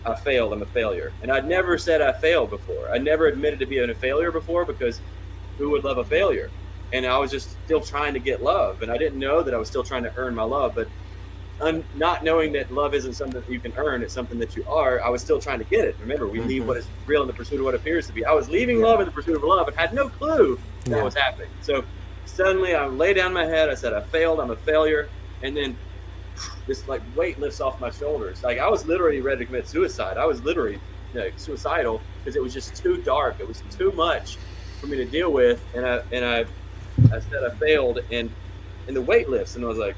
I failed. I'm a failure. And I'd never said I failed before. I never admitted to being a failure before, because who would love a failure? And I was just still trying to get love. And I didn't know that I was still trying to earn my love. But not knowing that love isn't something that you can earn, it's something that you are, I was still trying to get it. Remember, we leave what is real in the pursuit of what appears to be. I was leaving love in the pursuit of love and had no clue that was happening. So suddenly I lay down my head. I said, I failed. I'm a failure. And then this like weight lifts off my shoulders. Like I was literally ready to commit suicide. I was literally suicidal, because it was just too dark. It was too much for me to deal with. And I said I failed, and the weight lifts, and I was like,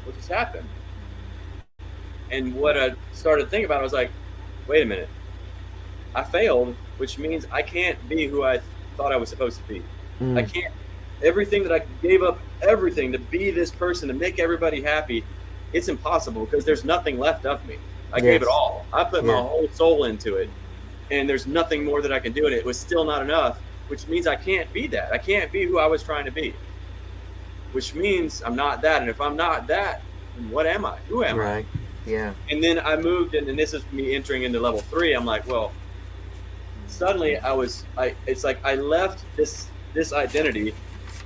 what just happened? And what I started thinking about, I was like, wait a minute. I failed, which means I can't be who I thought I was supposed to be. I can't. Everything that I gave up, everything to be this person, to make everybody happy, it's impossible, because there's nothing left of me. I gave it all. I put my whole soul into it, and there's nothing more that I can do, and it was still not enough, which means I can't be that. I can't be who I was trying to be, which means I'm not that. And if I'm not that, then what am I? Who am I? Yeah. And then I moved, and this is me entering into level 3. I'm like, well, suddenly it's like I left this identity,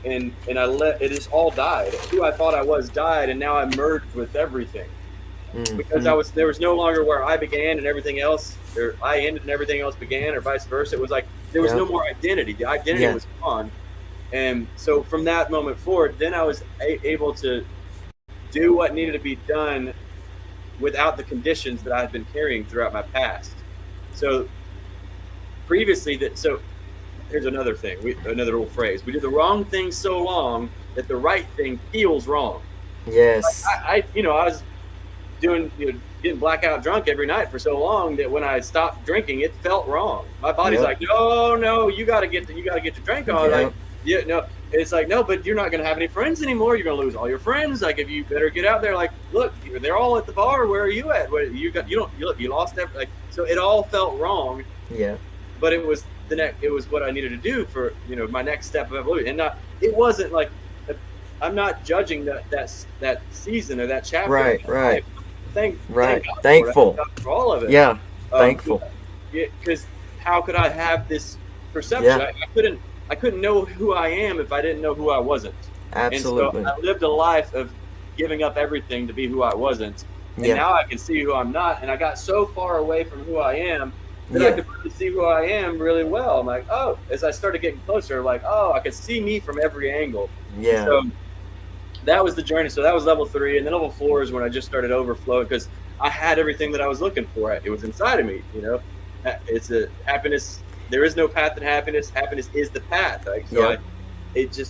and it just all died. Who I thought I was died, and now I merged with everything. Because there was no longer where I began and everything else, or I ended and everything else began, or vice versa. It was like there was no more identity. The identity was gone. And so from that moment forward, then I was able to do what needed to be done without the conditions that I had been carrying throughout my past. So previously, here's another thing, another little phrase. We do the wrong thing so long that the right thing feels wrong. Yes. Like I was getting blackout drunk every night for so long that when I stopped drinking, it felt wrong. My body's like, no, you got to get your drink on. Like, it's like, no, but you're not going to have any friends anymore. You're going to lose all your friends. Like, if you better get out there, like, look, they're all at the bar. Where are you at? You lost everything. Like, so it all felt wrong. Yeah. But it was what I needed to do for, my next step of evolution. And it wasn't like, I'm not judging that season or that chapter. Right. Thankful for all of it. Yeah. Thankful. Because how could I have this perception? Yeah. I couldn't know who I am if I didn't know who I wasn't. Absolutely. And so I lived a life of giving up everything to be who I wasn't. And now I can see who I'm not. And I got so far away from who I am that I could really see who I am really well. I'm like, oh, as I started getting closer, like, oh, I could see me from every angle. Yeah. So that was the journey. So that was level 3. And then level 4 is when I just started overflowing, because I had everything that I was looking for. It was inside of me, It's a happiness. There is no path to happiness. Happiness is the path. Like, so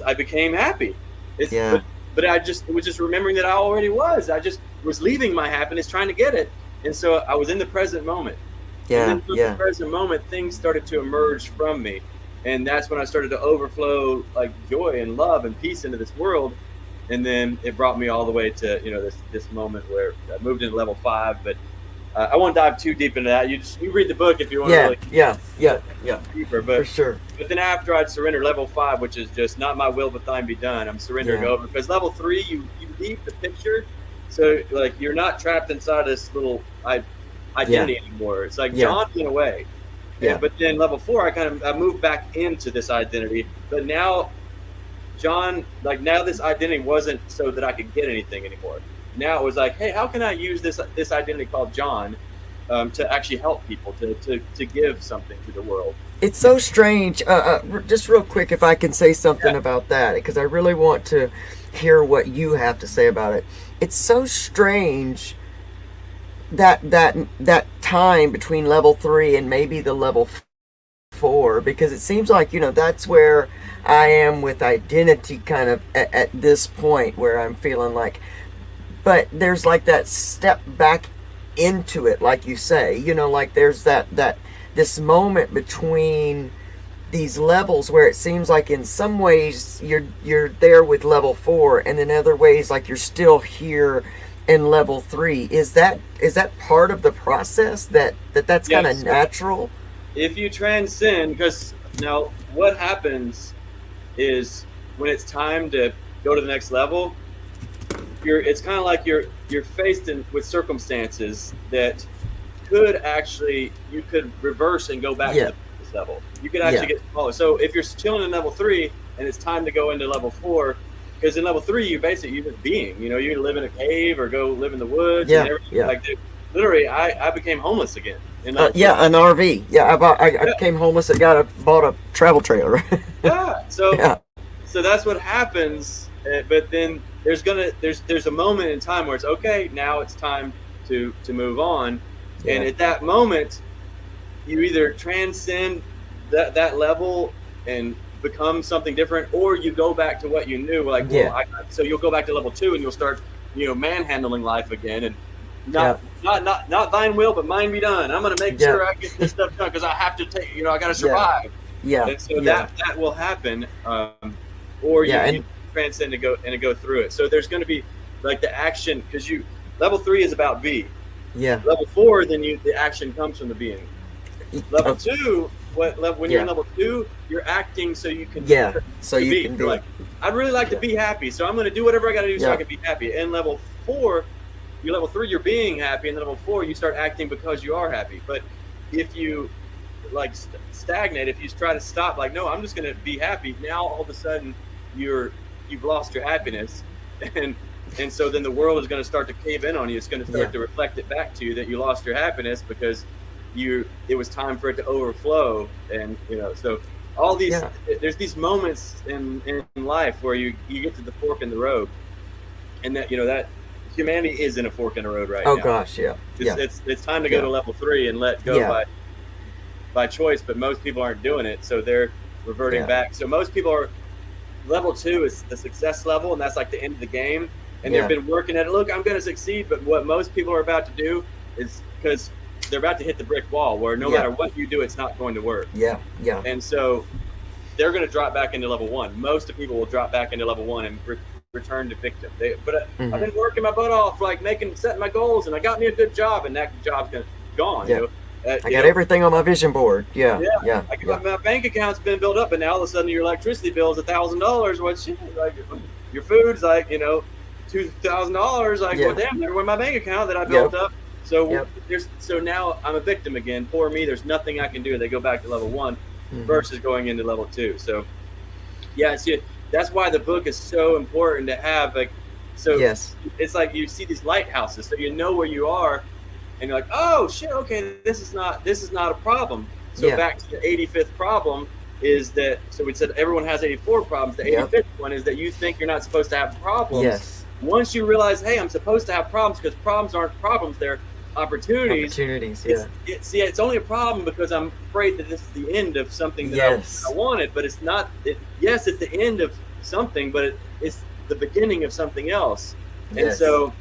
I became happy. But it was just remembering that I already was. I just was leaving my happiness, trying to get it. And so I was in the present moment. Yeah. And then in the present moment, things started to emerge from me. And that's when I started to overflow like joy and love and peace into this world. And then it brought me all the way to, this moment where I moved into level 5, but I won't dive too deep into that. You read the book if you want to really deeper. But for sure. But then after I'd surrendered level 5, which is just not my will but thine be done, I'm surrendering over. Because level 3, you leave the picture, so like you're not trapped inside this little identity anymore. It's like John went away. Yeah. But then level 4, I moved back into this identity. But now now this identity wasn't so that I could get anything anymore. Now it was like, hey, how can I use this identity called John to actually help people, to give something to the world? It's so strange. Just real quick, if I can say something about that, because I really want to hear what you have to say about it. It's so strange that time between level 3 and maybe the level 4, because it seems like, that's where I am with identity kind of at this point, where I'm feeling like, but there's like that step back into it, like you say, like there's this moment between these levels where it seems like in some ways you're there with level 4, and in other ways like you're still here in level 3. Is that part of the process that's kind of natural? If you transcend, because now what happens is when it's time to go to the next level, it's kind of like you're faced with circumstances that you could reverse and go back Yeah. to the previous level. You could actually Yeah. get smaller. So if you're chilling in level 3 and it's time to go into level 4, because in level 3 you're just being. You know, you can live in a cave or go live in the woods. Yeah, And everything. yeah. Like, dude, literally, I became homeless again. In level Yeah, 3. an RV. Yeah, I Yeah. became homeless. Bought a travel trailer. Yeah. So Yeah. so that's what happens. But then there's a moment in time where it's okay. Now it's time to move on. And Yeah. at that moment, you either transcend that level and become something different, or you go back to what you knew. Like, well, Yeah. so you'll go back to level 2 and you'll start, manhandling life again, and Yeah. not thine will, but mine be done. I'm gonna make Yeah. sure I get this stuff done because I have to take. I got to survive. Yeah. And so Yeah. that will happen, or Yeah, you transcend and go through it. So there's going to be like the action, because level 3 is about be. Yeah. Level 4, then the action comes from the being. Level 2, when you're in level 2, you're acting so you can Yeah. So to you be. can be. You're like, I'd really like to be happy, so I'm going to do whatever I got to do so Yeah. I can be happy. And level 4, level 3, you're being happy, and then level 4, you start acting because you are happy. But if you like stagnate, if you try to stop, like, no, I'm just going to be happy, now all of a sudden you've lost your happiness, and so then the world is going to start to cave in on you. It's going to start to reflect it back to you that you lost your happiness because it was time for it to overflow. And so all these there's these moments in life where you get to the fork in the road, and that humanity is in a fork in the road right now. Oh gosh, yeah. It's time to go to level 3 and let go by choice, but most people aren't doing it, so they're reverting back. So most people are level 2 is the success level, and that's like the end of the game, and they've been working at it. Look, I'm going to succeed, but what most people are about to do is, because they're about to hit the brick wall where no matter what you do, it's not going to work. Yeah. And so they're going to drop back into level 1. Most of people will drop back into level 1 and return to victim. I've been working my butt off, like setting my goals, and I got me a good job, and that job's gone. Yeah. I got everything on my vision board. Yeah. My bank account's been built up, and now all of a sudden your electricity bill is $1,000. What shit? Like, your food's like $2,000. Like, well, damn, there went my bank account that I built up. So so now I'm a victim again. Poor me. There's nothing I can do. They go back to level 1 versus going into level 2. So that's why the book is so important to have. Like, so it's like you see these lighthouses, so you know where you are. And you're like, oh shit, okay, this is not a problem. So back to the 85th problem is that, so we said everyone has 84 problems. The 85th one is that you think you're not supposed to have problems. Yes. Once you realize, hey, I'm supposed to have problems, because problems aren't problems, they're opportunities. It's only a problem because I'm afraid that this is the end of something that I wanted, but it's not. It's the end of something, but it's the beginning of something else. And so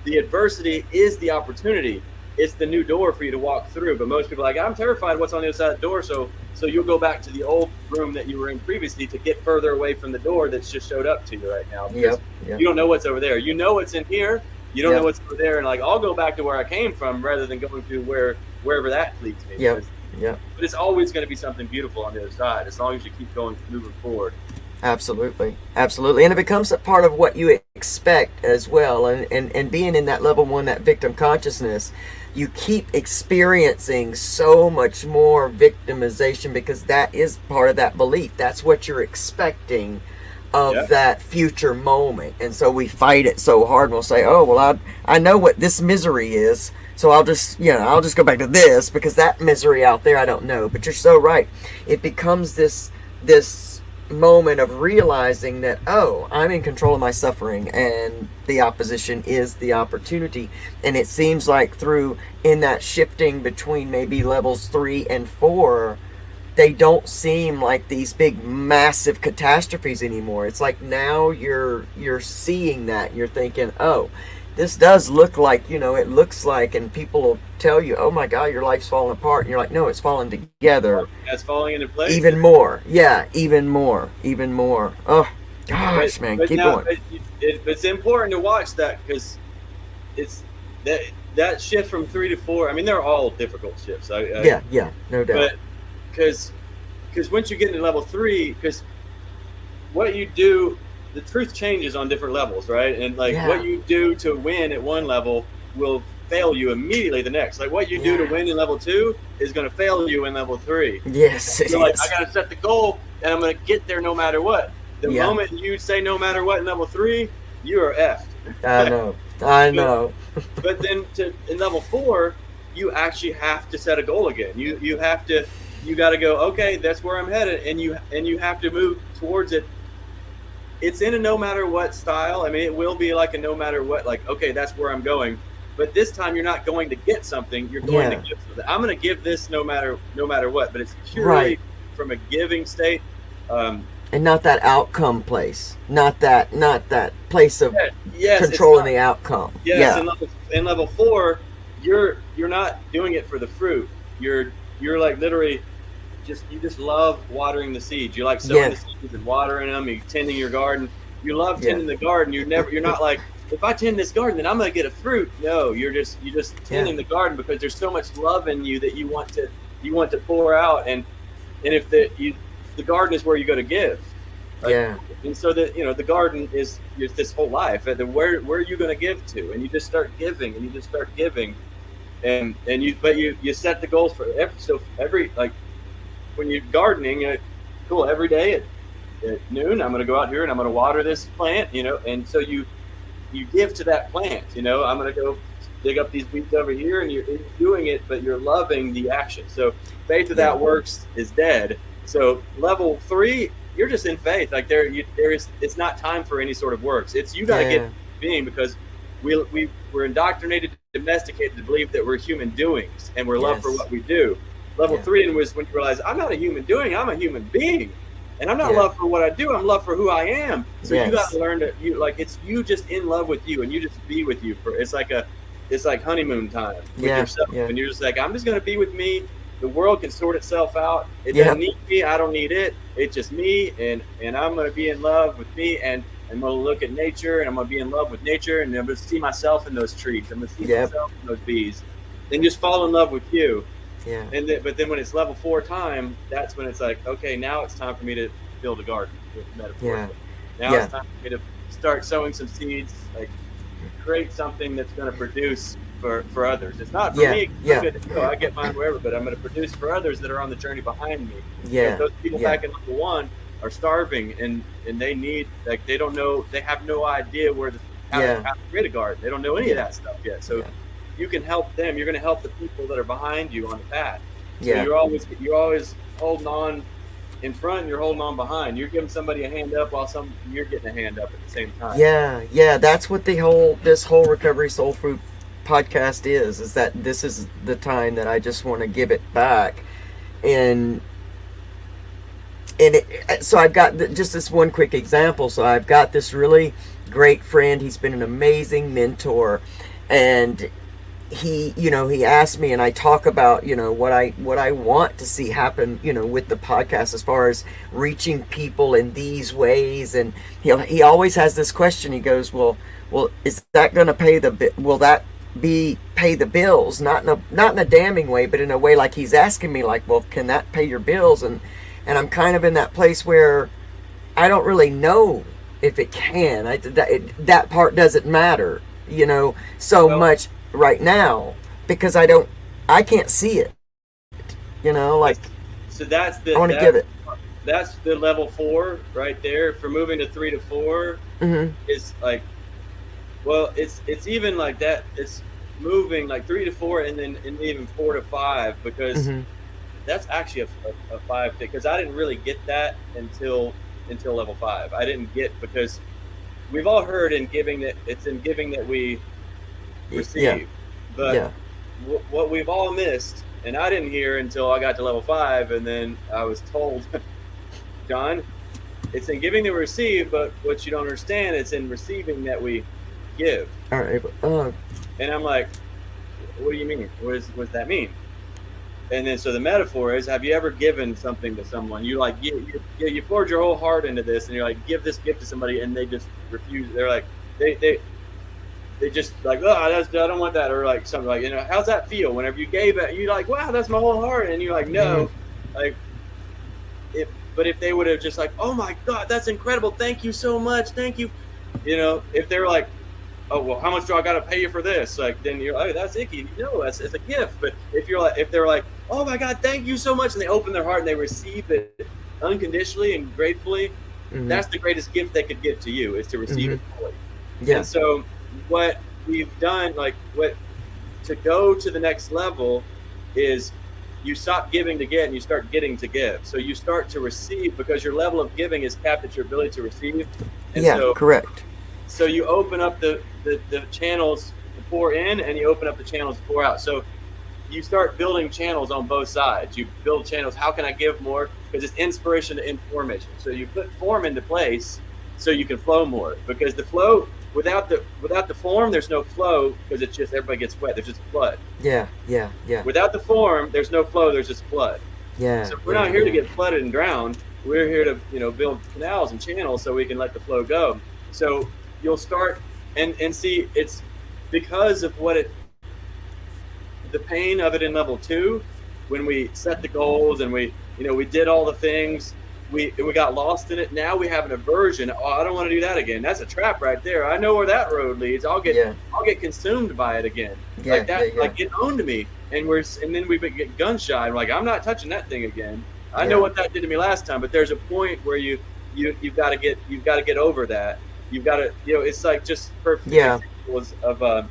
the adversity is the opportunity. It's the new door for you to walk through. But most people are like, I'm terrified what's on the other side of the door. So you'll go back to the old room that you were in previously to get further away from the door that's just showed up to you right now. You don't know what's over there. You know what's in here. You don't know what's over there. And like, I'll go back to where I came from rather than going to wherever that leads me. But it's always going to be something beautiful on the other side, as long as you keep moving forward. Absolutely. And it becomes a part of what you expect as well. And being in that level 1, that victim consciousness, you keep experiencing so much more victimization, because that is part of that belief. That's what you're expecting of that future moment. And so we fight it so hard, and we'll say, oh, well, I know what this misery is, so I'll just go back to this, because that misery out there I don't know. But you're so right. It becomes this moment of realizing that, oh, I'm in control of my suffering, and the opposition is the opportunity. And it seems like in that shifting between maybe levels 3 and 4, they don't seem like these big massive catastrophes anymore. It's like now you're seeing that, and you're thinking, oh, this does look like, it looks like, and people will tell you, oh my God, your life's falling apart. And you're like, no, it's falling together. It's falling into place. Even more. Yeah, even more. Oh, gosh, man, keep going. It's important to watch that, because it's that shift from 3 to 4. I mean, they're all difficult shifts. No doubt. But because once you get into level 3, because what you do, the truth changes on different levels, right? And like what you do to win at one level will fail you immediately the next. Like what you do to win in level 2 is going to fail you in level 3. Yes, it You're like, is. I got to set the goal, and I'm going to get there no matter what. The moment you say no matter what in level 3, you are effed. I know. But then in level 4, you actually have to set a goal again. You have to, you got to go, okay, that's where I'm headed, and you have to move towards it. It's in a no matter what style. I mean, it will be like a no matter what, like, okay, that's where I'm going. But this time you're not going to get something, you're going to give something. I'm going to give this no matter what, but it's purely from a giving state. And not that outcome place, not that place of yes, controlling the outcome. Yes, in level 4, you're not doing it for the fruit. You're like literally you just love watering the seeds. You like sowing the seeds and watering them. You tending your garden. You love tending the garden. You're not like, if I tend this garden, then I'm gonna get a fruit. No, you just tending the garden because there's so much love in you that you want to pour out, and if the garden is where you go to give. And so that the garden is this whole life. And then where are you going to give to? And you just start giving, and you set the goals for every like when you're gardening, cool, every day at noon I'm going to go out here and I'm going to water this plant, and so you give to that plant. I'm going to go dig up these weeds over here, and you're doing it, but you're loving the action. So faith without works is dead. So level 3, you're just in faith. Like it's not time for any sort of works. It's you got to get being, because we're indoctrinated, domesticated to believe that we're human doings and we're loved for what we do. Level 3 was when you realize I'm not a human doing, I'm a human being, and I'm not loved for what I do. I'm loved for who I am. So you got to learn to it's you just in love with you, and you just be with you for it's like honeymoon time with yourself, and you're just like, I'm just going to be with me. The world can sort itself out. It doesn't need me. I don't need it. It's just me, and I'm going to be in love with me, and I'm going to look at nature, and I'm going to be in love with nature, and I'm going to see myself in those trees. I'm going to see myself in those bees, and just fall in love with you. Yeah. But then when it's level 4 time, that's when it's like, okay, now it's time for me to build a garden. Metaphorically. Now it's time for me to start sowing some seeds, like create something that's going to produce for others. It's not for me. I get mine wherever, but I'm going to produce for others that are on the journey behind me. Those people back in level 1 are starving, and they need, like, they don't know, they have no idea how to create a garden. They don't know any of that stuff yet. So you can help them. You're going to help the people that are behind you on the path. So you're always holding on in front, and you're holding on behind. You're giving somebody a hand up while you're getting a hand up at the same time. That's what this whole Recovery Soul Food podcast is that this is the time that I just want to give it back. So I've got just this one quick example. So I've got this really great friend. He's been an amazing mentor, and he asked me, and I talk about what I want to see happen with the podcast as far as reaching people in these ways. And he always has this question. He goes, well, is that going to pay pay the bills? Not in a damning way, but in a way like he's asking me, like, well, can that pay your bills? And I'm kind of in that place where I don't really know if it can. That part doesn't matter, much right now, because I can't see it. So that's I want to give it. That's the level 4 right there. For moving to 3 to 4 is like, well, it's even like that. It's moving like 3 to 4, and then even 4 to 5, because that's actually a 5 thing. Because I didn't really get that until level 5. I didn't get, because we've all heard in giving that it's in giving that we receive, but what we've all missed, and I didn't hear until I got to level 5, and then I was told, John, it's in giving that we receive, but what you don't understand, it's in receiving that we give. All right. And I'm like, what do you mean? What does that mean? And then so the metaphor is, have you ever given something to someone? You like you poured your whole heart into this, and you're like, give this gift to somebody, and they just refuse. They're like, they just like, oh, I don't want that, or like something like, how's that feel? Whenever you gave it, you're like, wow, that's my whole heart, and you're like, no, like, but if they would have just like, oh my God, that's incredible, thank you so much, thank you, if they were like, oh, well, how much do I got to pay you for this? Like, then you're like, oh, that's icky. No, it's a gift. But if you're like, if they're like, oh my God, thank you so much, and they open their heart and they receive it unconditionally and gratefully, that's the greatest gift they could give to you, is to receive it fully. Yeah. And so what we've done, like, what to go to the next level is you stop giving to get and you start getting to give. So you start to receive, because your level of giving is capped at your ability to receive. And Yeah, so, correct. so you open up the channels to pour in, and you open up the channels to pour out. So you start building channels on both sides. You build channels. How can I give more? Because it's inspiration to information. So you put form into place so you can flow more. Because the flow, without the form, there's no flow, because it's just everybody gets wet. There's just a flood. Yeah. Without the form, there's no flow. There's just flood. Yeah. So we're not here to get flooded and drowned. We're here to, build canals and channels so we can let the flow go. So you'll start and see, it's because of the pain of it in level 2, when we set the goals and we did all the things, we got lost in it. Now we have an aversion. Oh, I don't want to do that again. That's a trap right there. I know where that road leads. I'll get consumed by it again. Like that, like it owned me. And then we get gun shy. We're like, I'm not touching that thing again. I know what that did to me last time, but there's a point where you've got to get over that. You've got to, it's like just perfect examples of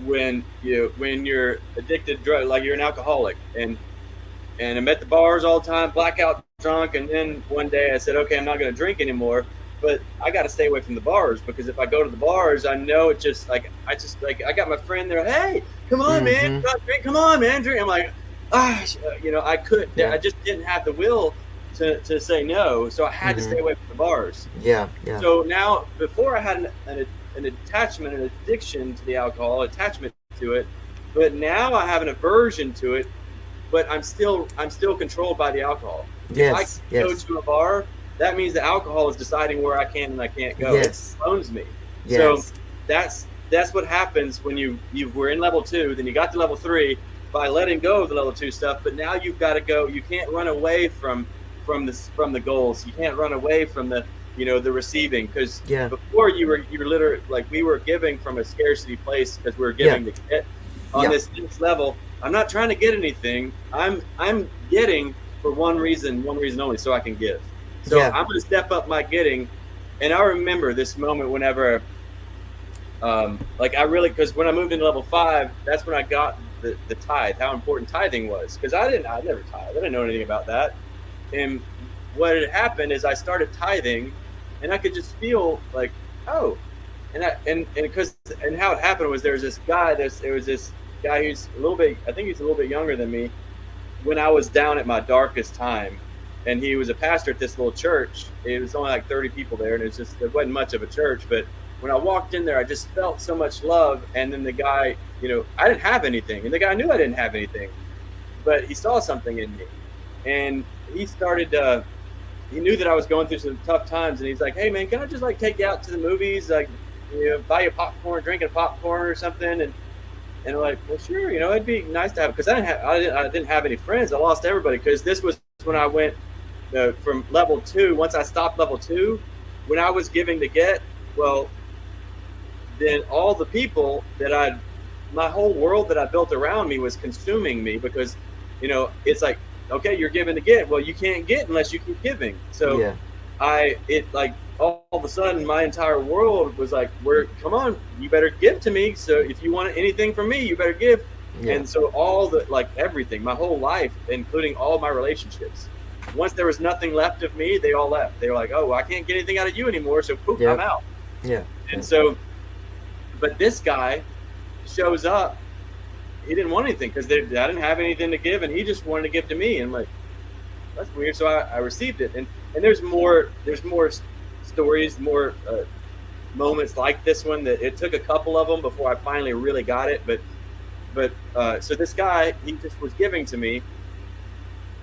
when you're addicted to drugs, like you're an alcoholic, and I'm at the bars all the time, blackout drunk, and then one day I said, okay, I'm not going to drink anymore, but I got to stay away from the bars, because if I go to the bars, I know it's just like, I got my friend there, hey, come on, man, drink, come on, man, drink. I'm like, I couldn't, I just didn't have the will to say no, so I had to stay away from the bars. So now, before I had an attachment, an addiction to the alcohol, attachment to it, but now I have an aversion to it, but I'm still controlled by the alcohol. If I go to a bar, that means the alcohol is deciding where I can and I can't go. It owns me. So that's what happens when you were in level 2, then you got to level 3 by letting go of the level 2 stuff, but now you've got to go. You can't run away from the goals. You can't run away from the the receiving, because before you were literally, like, we were giving from a scarcity place, because we were giving to get. On this next level, I'm not trying to get anything. I'm getting for one reason only, so I can give. So I'm going to step up my getting. And I remember this moment whenever, because when I moved into level 5, that's when I got the tithe, how important tithing was, because I never tithe. I didn't know anything about that. And what had happened is I started tithing, and I could just feel like, oh, and how it happened was, there was this guy who's a little bit, I think he's a little bit younger than me, when I was down at my darkest time, and he was a pastor at this little church. It was only like 30 people there, and it wasn't much of a church, but when I walked in there, I just felt so much love. And then the guy, I didn't have anything, and the guy knew I didn't have anything, but he saw something in me, and he started he knew that I was going through some tough times, and he's like, hey man, can I just take you out to the movies, like, buy you popcorn, drinking popcorn or something? And I'm like, well, sure, it'd be nice to have, because I didn't have any friends. I lost everybody, because this was when I went from level 2. Once I stopped level 2, when I was giving to get, well, then all the people my whole world that I built around me was consuming me, because it's like, okay, you're giving to get. Well, you can't get unless you keep giving. So all of a sudden, my entire world was like, come on, you better give to me. So if you want anything from me, you better give. And so all everything, my whole life, including all my relationships, once there was nothing left of me, they all left. They were like, oh, I can't get anything out of you anymore, so poof, I'm out. And so, but this guy shows up. He didn't want anything, because I didn't have anything to give, and he just wanted to give to me. And I'm like, that's weird. So I received it. And there's more stories, more moments like this one, that it took a couple of them before I finally really got it. But so this guy, he just was giving to me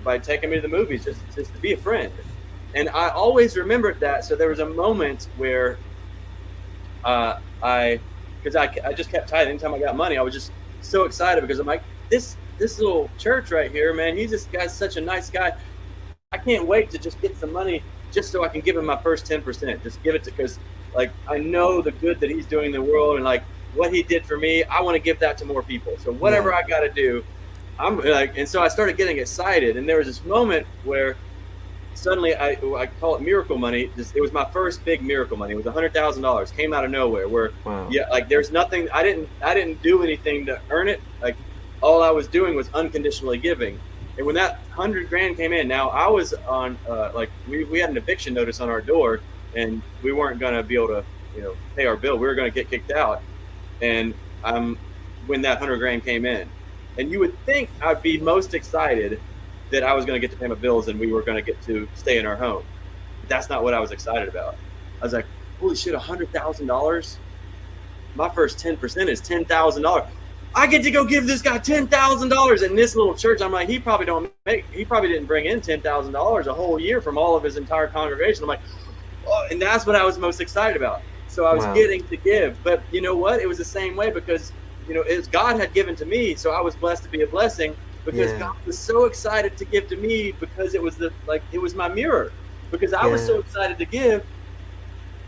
by taking me to the movies, just to be a friend. And I always remembered that. So there was a moment where I just kept tithing. Anytime I got money, I was just so excited, because I'm like, this little church right here, man, this guy's such a nice guy. I can't wait to just get some money, just so I can give him my first 10%. Just give it because like I know the good that he's doing in the world, and like what he did for me, I want to give that to more people. So whatever Yeah. I got to do, I'm like, and so I started getting excited. And there was this moment where suddenly I call it miracle money. It was my first big miracle money. It was $100,000, came out of nowhere. Where Wow. yeah, like there's nothing. I didn't do anything to earn it. Like all I was doing was unconditionally giving. And when that 100 grand came in, now I was on like we had an eviction notice on our door, and we weren't gonna be able to pay our bill. We were gonna get kicked out. And when that 100 grand came in, and you would think I'd be most excited that I was going to get to pay my bills and we were going to get to stay in our home. But that's not what I was excited about. I was like, holy shit, $100,000. My first 10% is $10,000. I get to go give this guy $10,000 in this little church. I'm like, he probably didn't bring in $10,000 a whole year from all of his entire congregation. I'm like, oh, and that's what I was most excited about. So I was Wow. getting to give, but you know what? It was the same way because God had given to me, so I was blessed to be a blessing because Yeah. God was so excited to give to me because it was it was my mirror, because I was Yeah. so excited to give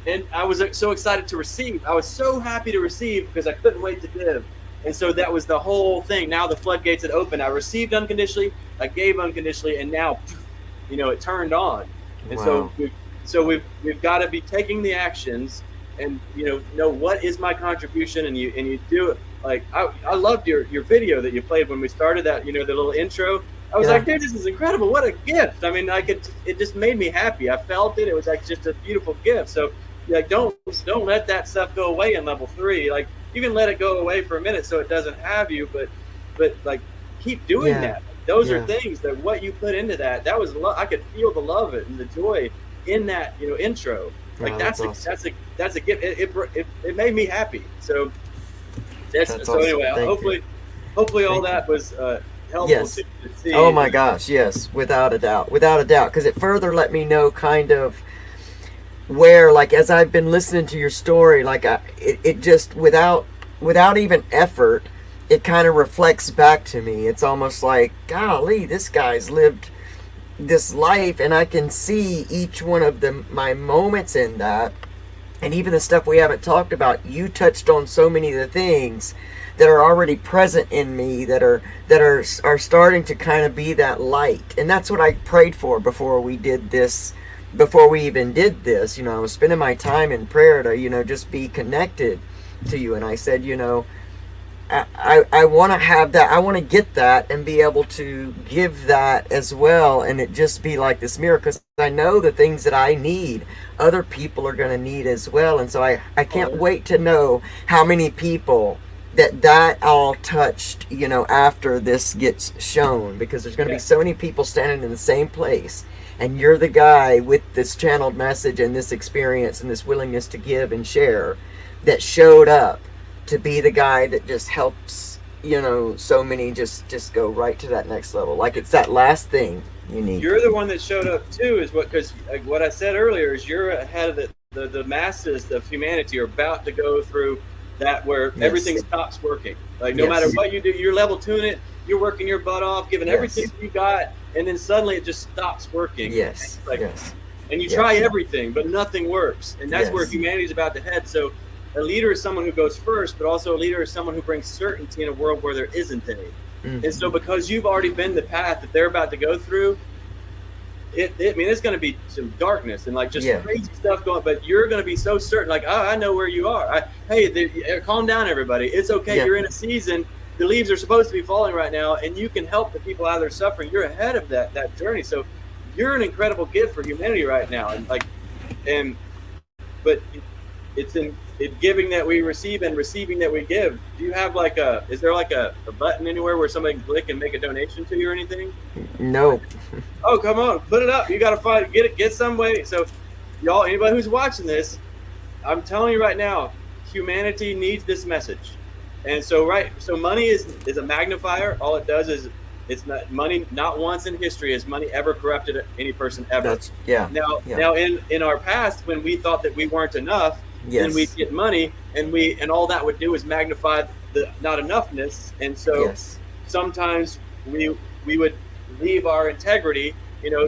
and I was so excited to receive. I was so happy to receive because I couldn't wait to give. And so that was the whole thing. Now the floodgates had opened. I received unconditionally, I gave unconditionally, and now it turned on. And Wow. so we've got to be taking the actions and know what is my contribution, and you do it. Like I loved your video that you played when we started that, the little intro. I was Yeah. like, dude, this is incredible. What a gift. I mean, it just made me happy. I felt it. It was like just a beautiful gift. So like, don't let that stuff go away in level 3. Like you can let it go away for a minute so it doesn't have you, but like keep doing Yeah. that. Those are Yeah. things that what you put into that was I could feel the love and the joy in that intro. Like Wow, that's awesome. that's a gift. It made me happy. So That's so awesome. anyway, Thank you. hopefully all Thank you. that was helpful Yes. to see. Oh my gosh, yes, without a doubt, because it further let me know kind of where, like, as I've been listening to your story, like, it just without even effort, it kind of reflects back to me. It's almost like, golly, this guy's lived this life, and I can see each one of my moments in that, and even the stuff we haven't talked about. You touched on so many of the things that are already present in me that are starting to kind of be that light. And that's what I prayed for before we did this, before we even did this. I was spending my time in prayer to just be connected to you, and I said, I want to have that. I want to get that and be able to give that as well, and it just be like this miracle, because I know the things that I need, other people are going to need as well. And so I can't wait to know how many people that all touched, after this gets shown, because there's going to be so many people standing in the same place, and you're the guy with this channeled message and this experience and this willingness to give and share that showed up to be the guy that just helps, so many just go right to that next level. Like it's that last thing you need. You're the one that showed up too, is because what I said earlier is you're ahead of the masses of humanity are about to go through that where everything stops working. Like no matter what you do, you're level 2ing it, you're working your butt off, giving everything you got, and then suddenly it just stops working. And you try everything, but nothing works. And that's where humanity is about to head. So a leader is someone who goes first, but also a leader is someone who brings certainty in a world where there isn't any. Mm-hmm. And so because you've already been the path that they're about to go through, it's going to be some darkness and like just crazy stuff going, but you're going to be so certain, like, oh, I know where you are. Calm down, everybody. It's okay. You're in a season. The leaves are supposed to be falling right now, and you can help the people out of their suffering. You're ahead of that journey. So you're an incredible gift for humanity right now. But it's in giving that we receive and receiving that we give. Do you have is there like a button anywhere where somebody can click and make a donation to you or anything? No. Oh, come on, put it up. You got to get some way. So y'all, anybody who's watching this, I'm telling you right now, humanity needs this message. And so money is a magnifier. All it does is it's not money. Not once in history has money ever corrupted any person ever. Now in our past, when we thought that we weren't enough, then we'd get money, and all that would do is magnify the not enoughness. And so sometimes we would leave our integrity,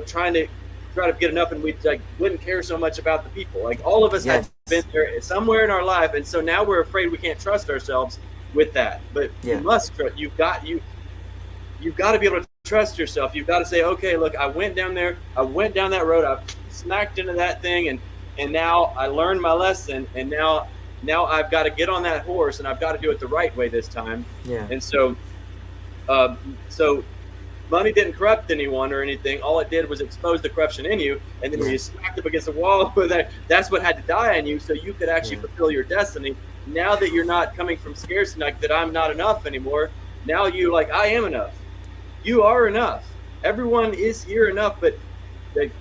trying to get enough, and we wouldn't care so much about the people. Like all of us had been there somewhere in our life, and so now we're afraid we can't trust ourselves with that. But Yeah. you must trust. You've got to be able to trust yourself. You've got to say, okay, look, I went down there, I went down that road, I smacked into that thing, and now I learned my lesson, and now I've got to get on that horse, and I've got to do it the right way this time. Yeah. And so money didn't corrupt anyone or anything. All it did was expose the corruption in you, and then when you smacked up against the wall with that, that's what had to die in you, so you could actually fulfill your destiny. Now that you're not coming from scarcity, like that I'm not enough anymore, now you like, I am enough. You are enough. Everyone is here enough, but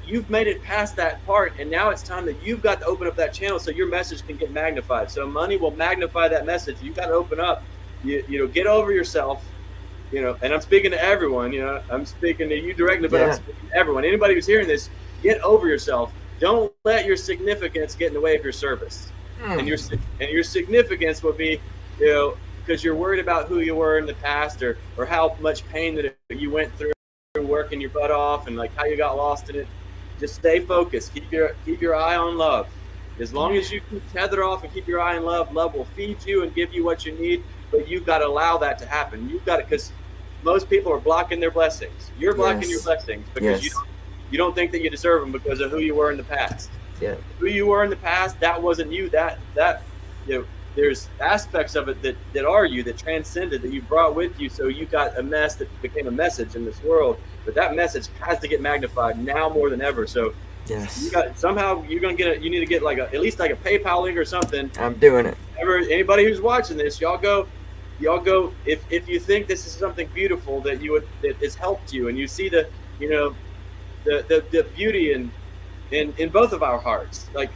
you've made it past that part, and now it's time that you've got to open up that channel so your message can get magnified. So money will magnify that message. You've got to open up. You know, get over yourself. You know, and I'm speaking to everyone. You know, I'm speaking to you directly, but I'm speaking to everyone. Anybody who's hearing this, get over yourself. Don't let your significance get in the way of your service. And your significance will be, you know, because you're worried about who you were in the past, or how much pain that you went through working your butt off, and like how you got lost in it. Just stay focused. Keep your eye on love. As long as you keep tether off and keep your eye on love, love will feed you and give you what you need. But you've got to allow that to happen. You've got to, because most people are blocking their blessings. You're blocking your blessings because you don't think that you deserve them because of who you were in the past. Yeah. Who you were in the past, that wasn't you. That you know, there's aspects of it that are you, that transcended, that you brought with you. So you got a mess that became a message in this world. But that message has to get magnified now more than ever. So you got, somehow you're gonna get you need to get like at least like a PayPal link or something. I'm doing it. Anybody who's watching this, y'all go. If you think this is something beautiful that has helped you, and you see the beauty in both of our hearts, like,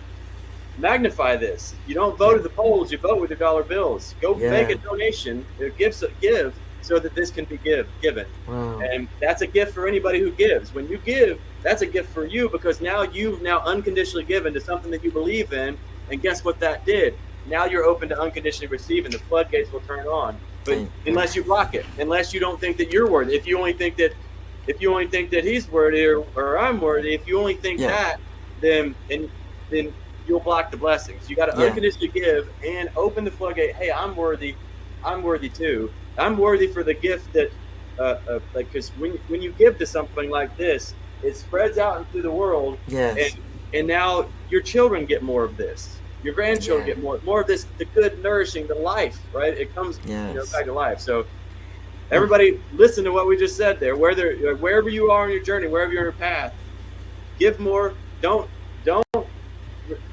magnify this. You don't vote at the polls, you vote with your dollar bills. Go make a donation, give so that this can be given. Wow. And that's a gift for anybody who gives. When you give, that's a gift for you, because now you've unconditionally given to something that you believe in, and guess what that did? Now you're open to unconditionally receiving. The floodgates will turn on, but unless you block it, unless you don't think that you're worthy, if you only think that he's worthy or I'm worthy, if you only think that, then you'll block the blessings. You got to unconditionally give and open the floodgate. Hey, I'm worthy too. I'm worthy for the gift that, like, because when you give to something like this, it spreads out into the world. Yes. And now your children get more of this. Your grandchildren get more of this, the good, nourishing, the life, right? It comes back to life. So everybody, listen to what we just said there. Wherever you are on your journey, wherever you're on your path, give more. Don't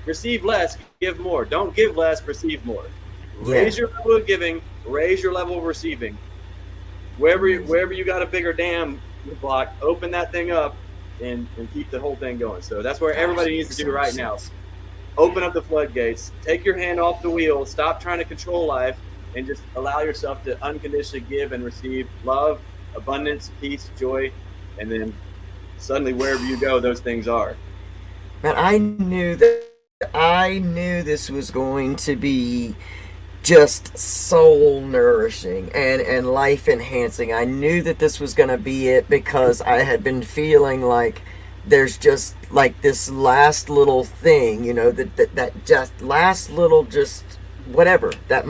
receive less, give more. Don't give less, receive more. Raise your level of giving, raise your level of receiving. Wherever you got a bigger dam block, open that thing up and keep the whole thing going. So that's where everybody needs to do right now. Open up the floodgates, take your hand off the wheel, stop trying to control life, and just allow yourself to unconditionally give and receive love, abundance, peace, joy, and then suddenly wherever you go, those things are. Man, I knew this was going to be just soul nourishing and life enhancing. I knew that this was going to be it, because I had been feeling like there's just like this last little thing, that just last little, just whatever, that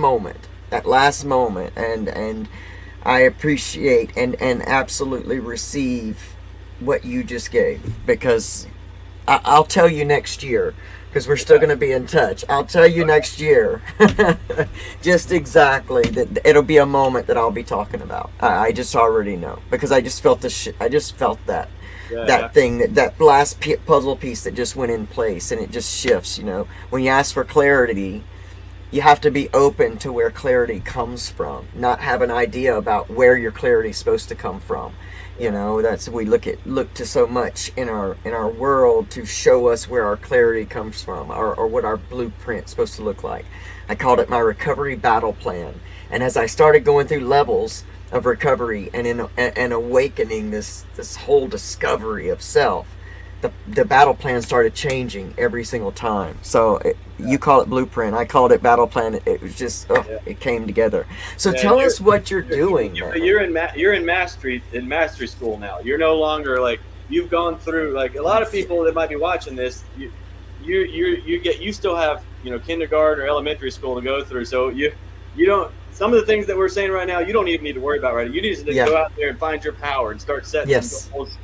last moment. And I appreciate and absolutely receive what you just gave, because I'll tell you next year, because we're still going to be in touch. I'll tell you next year just exactly that it'll be a moment that I'll be talking about. I just already know, because I just felt that thing, that last puzzle piece that just went in place, and it just shifts. When you ask for clarity, you have to be open to where clarity comes from, not have an idea about where your clarity is supposed to come from. That's, we look to so much in our world to show us where our clarity comes from, or what our blueprint is supposed to look like. I called it my recovery battle plan. And as I started going through levels of recovery and awakening this whole discovery of self, the battle plan started changing every single time. So you call it blueprint, I called it battle plan. It was just it came together. So tell us what you're doing. You're in mastery school now. You're no longer like, you've gone through, like a lot of people that might be watching this. You still have kindergarten or elementary school to go through. So you don't. Some of the things that we're saying right now, you don't even need to worry about right now. You need to Yeah. go out there and find your power and start setting Yes. some goals.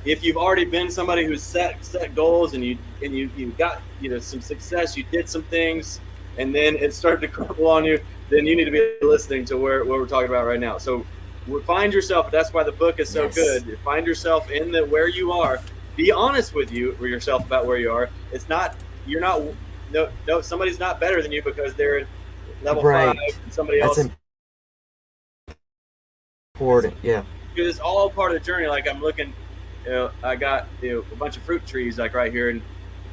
If you've already been somebody who's set goals and you got some success, you did some things, and then it started to crumble on you, then you need to be listening to what we're talking about right now. So find yourself. That's why the book is so Yes. good. Find yourself in where you are. Be honest with yourself about where you are. It's not you're not no somebody's not better than you because they're at level Right. 5 and somebody That's else. important. Yeah. Because it's all part of the journey. Like I'm looking, I got a bunch of fruit trees like right here, and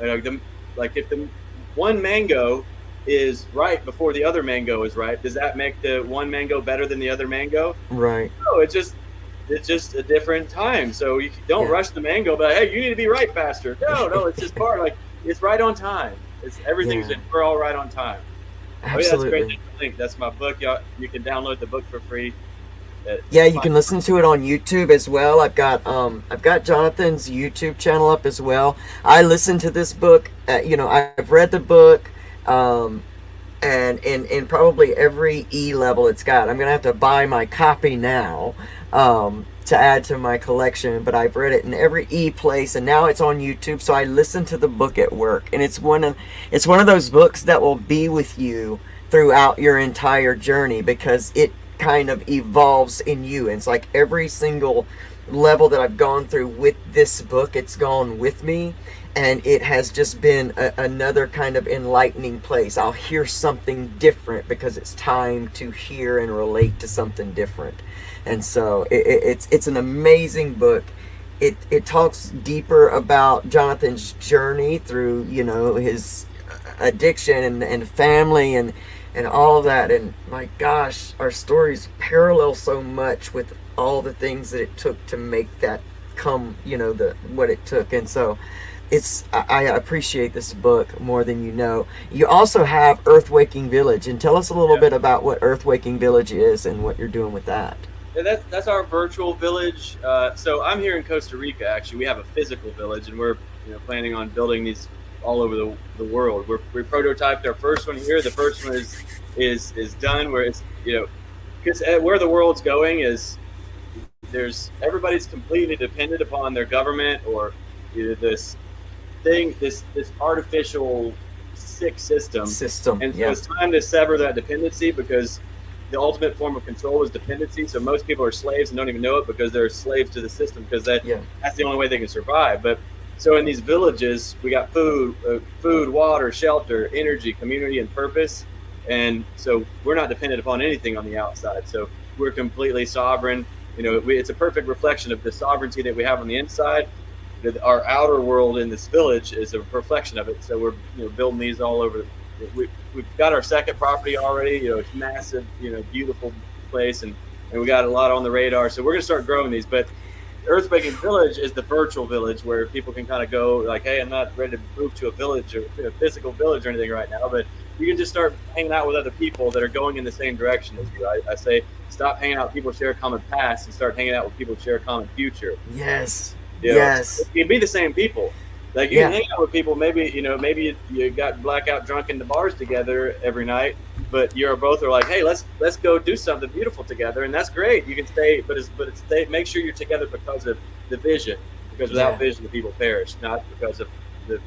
if the one mango is ripe before the other mango is ripe, does that make the one mango better than the other mango? Right. No, it's just a different time. So you don't Yeah. rush the mango, but hey, you need to be ripe faster. No, it's just part it's right on time. It's everything's Yeah. we're all right on time. Oh yeah, that's Absolutely. great. Link. That's my book. Y'all, you can download the book for free. Yeah, you can listen to it on YouTube as well. I've got Jonathan's YouTube channel up as well. I listened to this book. I've read the book, and in probably every E level it's got. I'm gonna have to buy my copy now to add to my collection. But I've read it in every E place, and now it's on YouTube. So I listen to the book at work, and it's one of those books that will be with you throughout your entire journey because it kind of evolves in you. And it's like every single level that I've gone through with this book, it's gone with me, and it has just been another kind of enlightening place. I'll hear something different because it's time to hear and relate to something different. And so it's an amazing book. It talks deeper about Jonathan's journey through his addiction and family and all of that. And my gosh, our stories parallel so much with all the things that it took to make that come, what it took. And so I appreciate this book more than you know. You also have Earthwaking Village, and tell us a little bit about what Earthwaking Village is and what you're doing with that. Yeah, that's our virtual village. So I'm here in Costa Rica. Actually, we have a physical village, and we're planning on building these all over the world. We prototyped our first one here. The first one is done. Where it's because where the world's going is everybody's completely dependent upon their government or this artificial sick system. And so it's time to sever that dependency because the ultimate form of control is dependency. So most people are slaves and don't even know it because they're slaves to the system because that's the only way they can survive. But so in these villages, we got food, water, shelter, energy, community, and purpose. And so we're not dependent upon anything on the outside. So we're completely sovereign. It's a perfect reflection of the sovereignty that we have on the inside. Our outer world in this village is a reflection of it. So we're building these all over. We've got our second property already. It's massive, beautiful place, and we got a lot on the radar. So we're gonna start growing these. But Earthwaking Village is the virtual village where people can kind of go like, hey, I'm not ready to move to a village or a physical village or anything right now, but you can just start hanging out with other people that are going in the same direction as you. I say stop hanging out with people who share a common past and start hanging out with people who share a common future. Yes. Yes. You can be the same people. Like you can hang out with people. Maybe you got blackout drunk in the bars together every night, but you're both are like, hey, let's go do something beautiful together, and that's great. You can stay, but make sure you're together because of the vision. Because without vision, the people perish, not because of the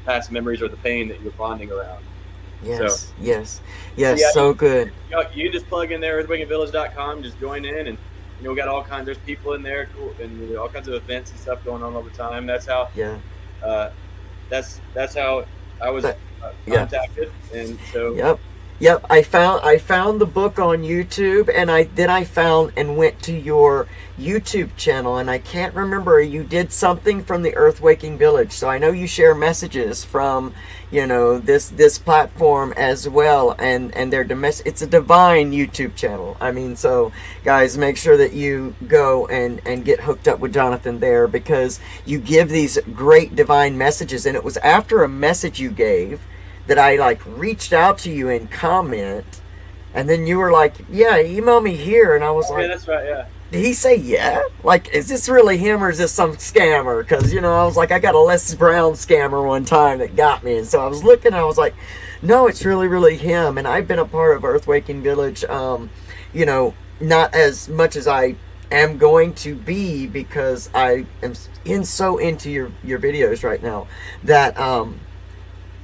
past memories or the pain that you're bonding around. Yes. So good. You can just plug in there earthwakingvillage.com, just join in, and we got all kinds. There's people in there, cool, and all kinds of events and stuff going on all the time. That's how. That's how I was contacted, and so. Yep. I found the book on YouTube, and I found and went to your YouTube channel, and I can't remember. You did something from the Earthwaking Village, so I know you share messages from this platform as well, and it's a divine YouTube channel. I mean, so guys, make sure that you go and get hooked up with Jonathan there, because you give these great divine messages. And it was after a message you gave that I reached out to you in comment, and then you were like, yeah, email me here, and I was like, that's right, yeah. did he say yeah? Like, is this really him or is this some scammer? Because, you know, I was like, I got a Les Brown scammer one time that got me. And so I was looking, I was like, no, it's really, really him. And I've been a part of Earthwaking Village, you know, not as much as I am going to be, because I am so into your videos right now that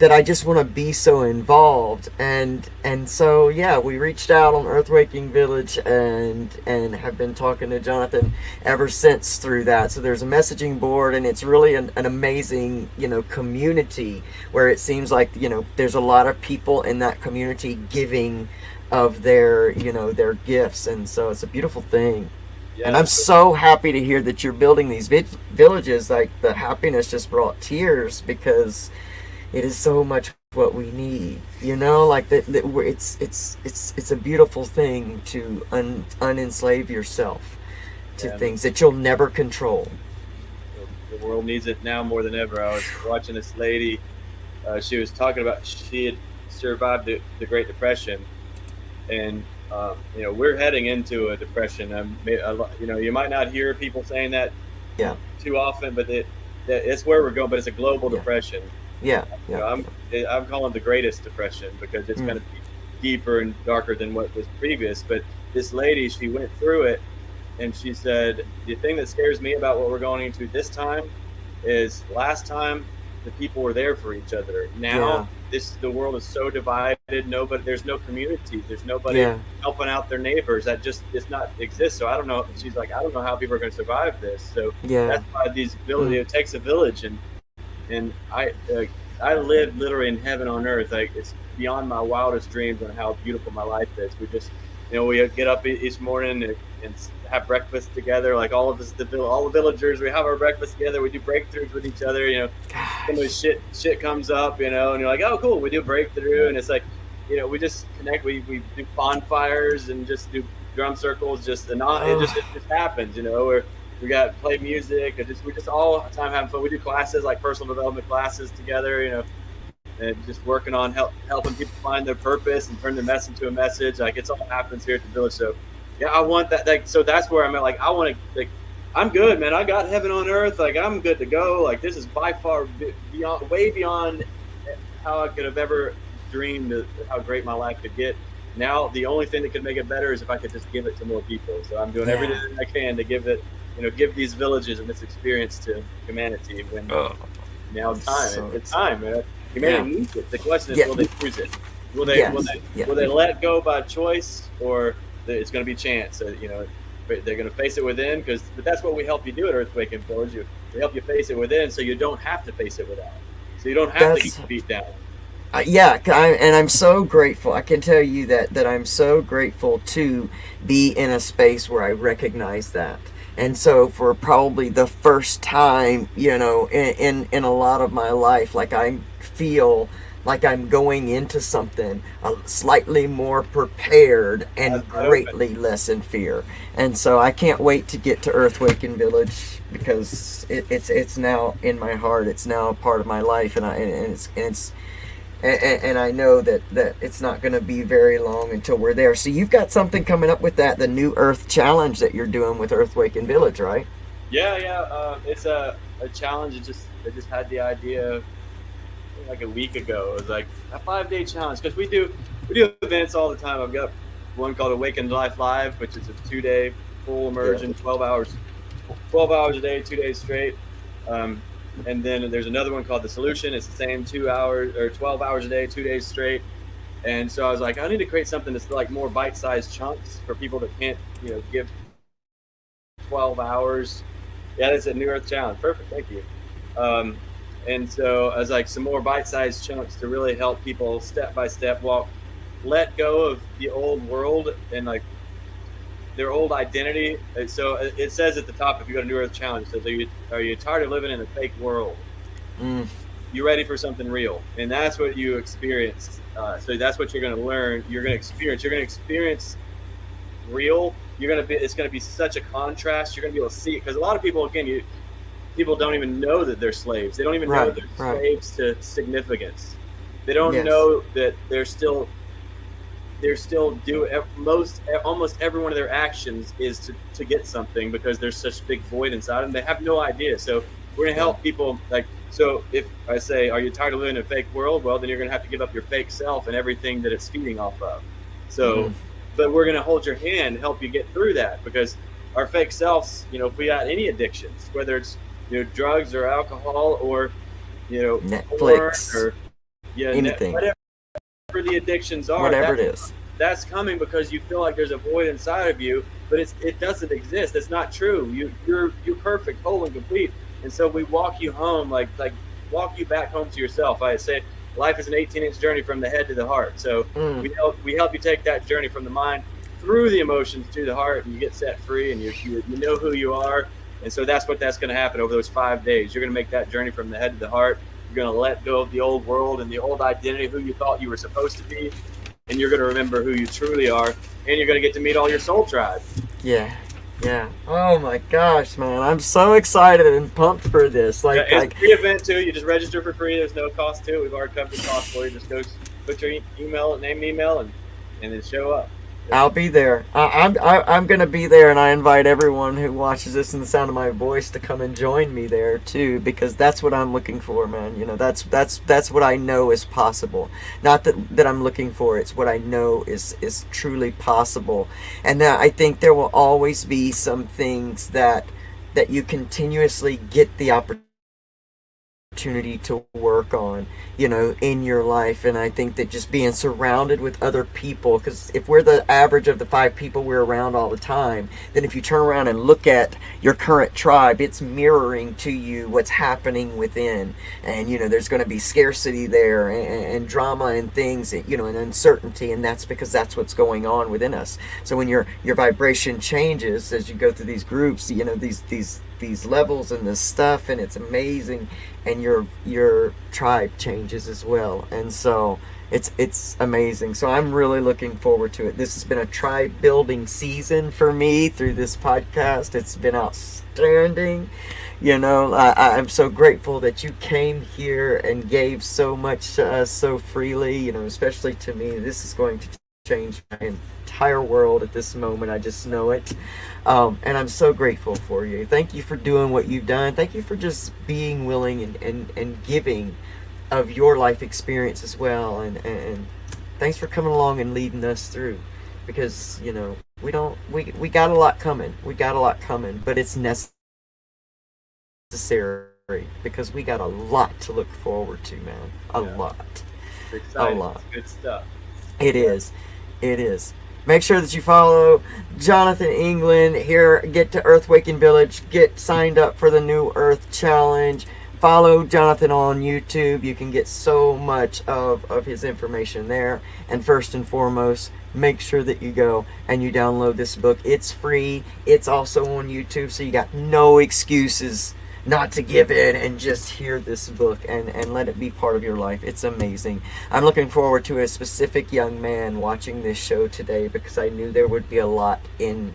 that I just want to be so involved. And so yeah, we reached out on Earthwaking Village and have been talking to Jonathan ever since through that. So there's a messaging board, and it's really an amazing, you know, community where it seems like, you know, there's a lot of people in that community giving of their, you know, their gifts, and so it's a beautiful thing. Yeah, And I'm so happy to hear that you're building these villages. Like, the happiness just brought tears, because it is so much what we need. You know, like it's a beautiful thing to unenslave yourself to Yeah. things that you'll never control. The world needs it now more than ever. I was watching this lady. She was talking about she had survived the Great Depression, and you know, we're heading into a depression. You know, you might not hear people saying that Yeah, too often, but it's where we're going. But it's a global Yeah. depression. yeah, You yeah, know, I'm calling it the greatest depression, because it's Mm. going to be deeper and darker than what was previous. But this lady, she went through it, and she said, the thing that scares me about what we're going into this time is, last time the people were there for each other. Now the world is so divided. There's no community. There's nobody yeah, helping out their neighbors. That just does not exist. So I don't know. She's like, I don't know how people are going to survive this. So yeah, that's why these villages. It takes a village, and I live literally in heaven on earth. Like, it's beyond my wildest dreams on how beautiful my life is. We just, you know, we get up each morning and have breakfast together. Like, all of us, all the villagers, we have our breakfast together. We do breakthroughs with each other. You know, some of the shit comes up, you know, and you're like, oh, cool, we do a breakthrough, and it's like, you know, we just connect. We do bonfires and just do drum circles. It just happens, you know. We got play music, and we just all the time having fun. We do classes, like personal development classes together, you know, and just working on helping people find their purpose and turn their mess into a message. Like, it's all happens here at the village. So yeah, I want that. Like, so that's where I'm at. Like, I want to, like, I'm good, man. I got heaven on earth. Like, I'm good to go. Like, this is by far beyond, way beyond how I could have ever dreamed of how great my life could get. Now, the only thing that could make it better is if I could just give it to more people. So I'm doing everything I can to give it, you know, give these villages and this experience to humanity. When now it's time, man. Humanity needs it. The question is, will they choose it? Will they let go by choice, or it's going to be chance? You know, they're going to face it within, but that's what we help you do at Earthwaking Village. We help you face it within, so you don't have to face it without. So you don't have to get beat down. And I'm so grateful. I can tell you that I'm so grateful to be in a space where I recognize that. And so for probably the first time, you know, in a lot of my life, like, I feel like I'm going into something slightly more prepared and greatly less in fear. And so I can't wait to get to Earthwaking Village, because it's now in my heart. It's now a part of my life, and I know that it's not going to be very long until we're there. So you've got something coming up with the New Earth Challenge that you're doing with Earthwaking Village, right? Yeah. It's a challenge. I just had the idea like a week ago. It was like a 5-day challenge, because we do events all the time. I've got one called Awakened Life Live, which is a 2-day full immersion, 12 hours a day, 2 days straight. And then there's another one called The Solution. It's the same 2 hours or 12 hours a day, 2 days straight. And so I was like, I need to create something that's like more bite-sized chunks for people that can't, you know, give 12 hours. Yeah, that's a New Earth Challenge. Perfect. Thank you. And so I was like, some more bite-sized chunks to really help people step by step let go of the old world and like their old identity. And so it says at the top, if you go to New Earth Challenge, it says, are you tired of living in a fake world? You ready for something real? And that's what you experienced. So that's what you're going to learn. You're going to experience real. It's going to be such a contrast. You're going to be able to see it, because a lot of people, again, people don't even know that they're slaves. They don't even know they're slaves to significance. They don't know that they're still they're still almost every one of their actions is to get something, because there's such big void inside them. They have no idea. So we're gonna help people. Like, so if I say, are you tired of living in a fake world? Well, then you're gonna have to give up your fake self and everything that it's feeding off of. So, but we're gonna hold your hand and help you get through that, because our fake selves, if we got any addictions, whether it's drugs or alcohol or Netflix, porn or anything, whatever the addictions are, whatever it is, that's coming because you feel like there's a void inside of you, but it doesn't exist. It's not true. You're perfect, whole, and complete. And so we walk you home, like walk you back home to yourself. I say life is an 18-inch journey from the head to the heart. So we help you take that journey from the mind through the emotions to the heart, and you get set free, and you know who you are. And so that's going to happen over those 5 days. You're going to make that journey from the head to the heart. You're going to let go of the old world and the old identity, who you thought you were supposed to be, and you're going to remember who you truly are, and you're going to get to meet all your soul tribe. Yeah. Oh my gosh, man! I'm so excited and pumped for this. It's a free event too. You just register for free. There's no cost to it. We've already covered the cost for you. Just go put your name and email, and then show up. I'll be there. I'm gonna be there, and I invite everyone who watches this in the sound of my voice to come and join me there too, because that's what I'm looking for, man. That's what I know is possible. Not that I'm looking for. It's what I know is truly possible, and I think there will always be some things that you continuously get the opportunity to work on, in your life. And I think that just being surrounded with other people, because if we're the average of the 5 people we're around all the time, then if you turn around and look at your current tribe, it's mirroring to you what's happening within. And there's going to be scarcity there, and drama and things, and uncertainty, and that's because that's what's going on within us. So when your vibration changes as you go through these groups, these levels and this stuff, and it's amazing, and your tribe changes as well. And so it's amazing. So I'm really looking forward to it. This has been a tribe building season for me through this podcast. It's been outstanding. I'm so grateful that you came here and gave so much to us so freely, especially to me. This is going to change my entire world at this moment. I just know it. And I'm so grateful for you. Thank you for doing what you've done. Thank you for just being willing and giving of your life experience as well. And thanks for coming along and leading us through, because we got a lot coming. But it's necessary, because we got a lot to look forward to, man. A lot. Exciting. A lot. Good stuff. It is. Make sure that you follow Jonathan England here. Get to Earth Waking Village. Get signed up for the New Earth Challenge. Follow Jonathan on YouTube. You can get so much of his information there. And first and foremost, make sure that you go and you download this book. It's free. It's also on YouTube, so you got no excuses not to give in and just hear this book and let it be part of your life. It's amazing. I'm looking forward to a specific young man watching this show today, because I knew there would be a lot in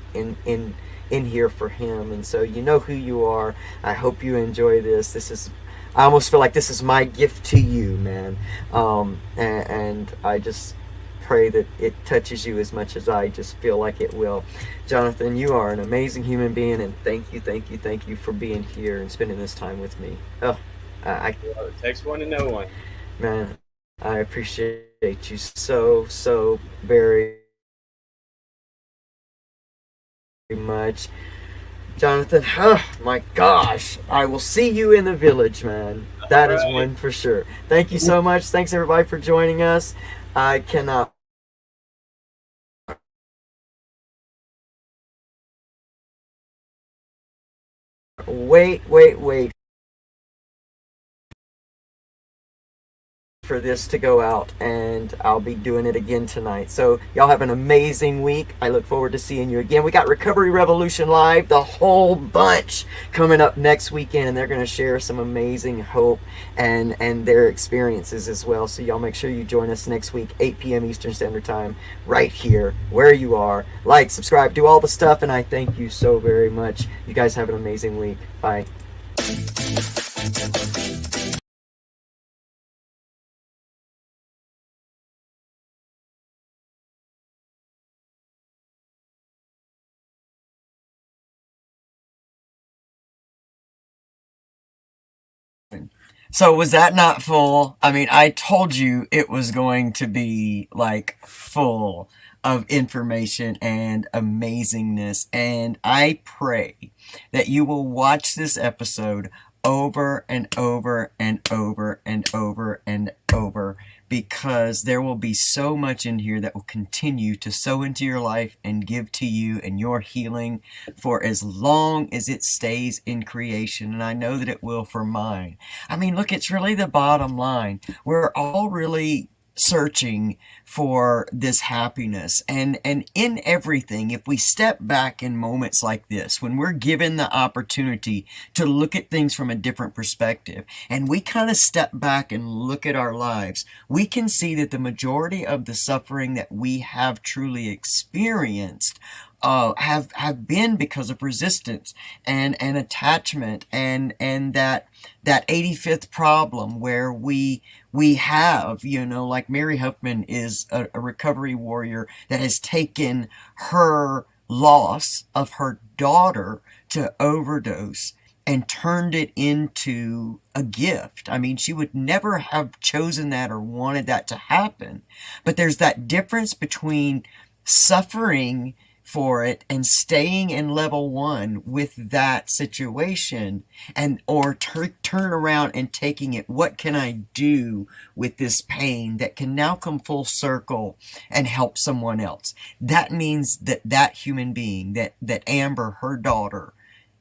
here for him. And so you know who you are. I hope you enjoy this. I almost feel like this is my gift to you, man. And I just pray that it touches you as much as I just feel like it will. Jonathan, you are an amazing human being, and thank you for being here and spending this time with me. It takes one to know one. Man, I appreciate you so very much. Jonathan, oh my gosh, I will see you in the village, man. That is one for sure. Thank you so much. Thanks everybody for joining us. I cannot wait for this to go out, and I'll be doing it again tonight. So y'all have an amazing week. I look forward to seeing you again. We got Recovery Revolution Live, the whole bunch, coming up next weekend, and they're going to share some amazing hope and their experiences as well. So y'all make sure you join us next week, 8 p.m. Eastern Standard Time, right here where you are. Like, subscribe, do all the stuff, and I thank you so very much. You guys have an amazing week. Bye. So was that not full? I mean, I told you it was going to be like full of information and amazingness. And I pray that you will watch this episode over and over and over and over and over, because there will be so much in here that will continue to sow into your life and give to you and your healing for as long as it stays in creation. And I know that it will for mine. I mean, look, it's really the bottom line. We're all really searching for this happiness, and in everything, if we step back in moments like this, when we're given the opportunity to look at things from a different perspective, and we kind of step back and look at our lives, we can see that the majority of the suffering that we have truly experienced have been because of resistance and attachment, and that 85th problem where we have, like Mary Huffman is a recovery warrior that has taken her loss of her daughter to overdose and turned it into a gift. I mean, she would never have chosen that or wanted that to happen. But there's that difference between suffering for it and staying in level 1 with that situation, and or turn around and taking it, what can I do with this pain that can now come full circle and help someone else? That means that human being, that Amber, her daughter,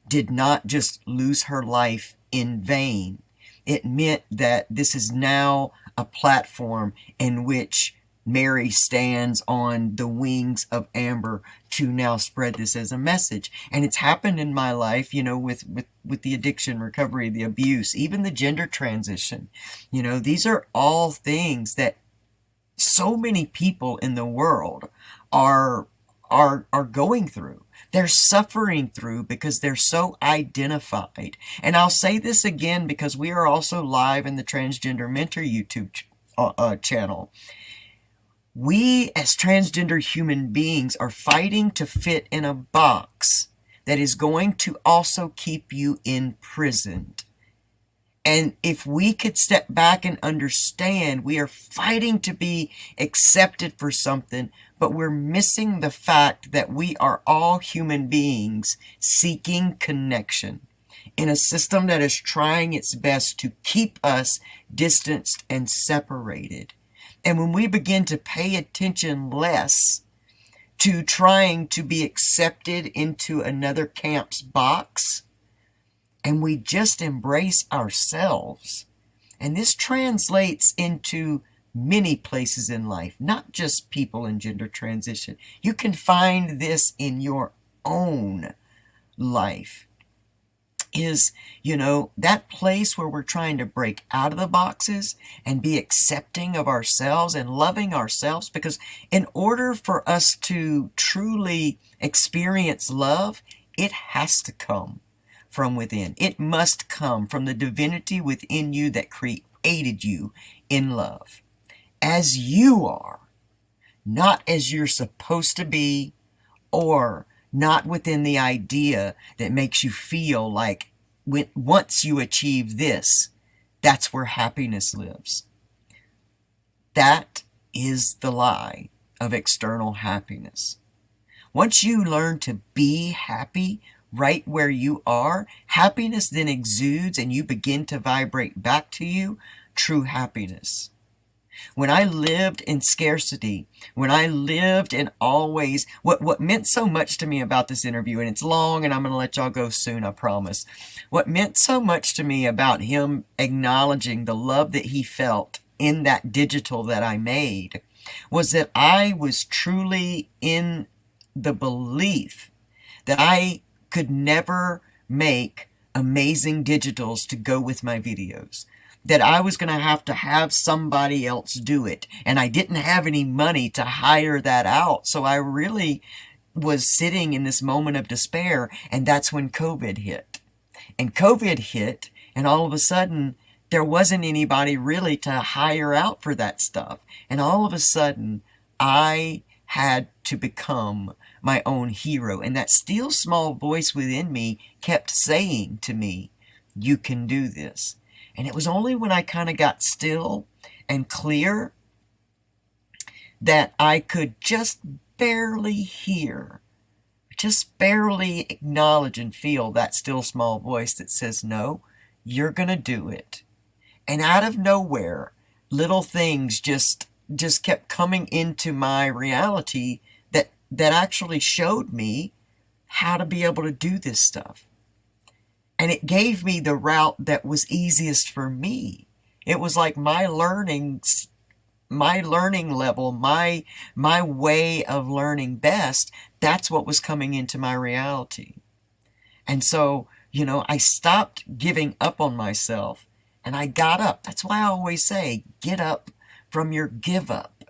did not just lose her life in vain. It meant that this is now a platform in which Mary stands on the wings of Amber to now spread this as a message. And it's happened in my life, with the addiction, recovery, the abuse, even the gender transition. These are all things that so many people in the world are going through. They're suffering through because they're so identified. And I'll say this again, because we are also live in the Transgender Mentor YouTube channel. We, as transgender human beings, are fighting to fit in a box that is going to also keep you imprisoned. And if we could step back and understand, we are fighting to be accepted for something, but we're missing the fact that we are all human beings seeking connection in a system that is trying its best to keep us distanced and separated. And when we begin to pay attention less to trying to be accepted into another camp's box, and we just embrace ourselves, and this translates into many places in life, not just people in gender transition. You can find this in your own life. Is, that place where we're trying to break out of the boxes and be accepting of ourselves and loving ourselves. Because in order for us to truly experience love, it has to come from within. It must come from the divinity within you that created you in love, as you are, not as you're supposed to be, or not within the idea that makes you feel like once you achieve this, that's where happiness lives. That is the lie of external happiness. Once you learn to be happy right where you are, happiness then exudes and you begin to vibrate back to you true happiness. When I lived in scarcity, when I lived in always, what meant so much to me about this interview, and it's long and I'm going to let y'all go soon, I promise. What meant so much to me about him acknowledging the love that he felt in that digital that I made was that I was truly in the belief that I could never make amazing digitals to go with my videos. That I was going to have somebody else do it. And I didn't have any money to hire that out. So I really was sitting in this moment of despair. And that's when COVID hit. And COVID hit, and all of a sudden, there wasn't anybody really to hire out for that stuff. And all of a sudden, I had to become my own hero. And that still small voice within me kept saying to me, you can do this. And it was only when I kind of got still and clear that I could just barely hear, just barely acknowledge and feel that still small voice that says, no, you're going to do it. And out of nowhere, little things just kept coming into my reality that actually showed me how to be able to do this stuff. And it gave me the route that was easiest for me. It was like my learning level, my way of learning best, that's what was coming into my reality. And so, I stopped giving up on myself and I got up. That's why I always say, get up from your give up,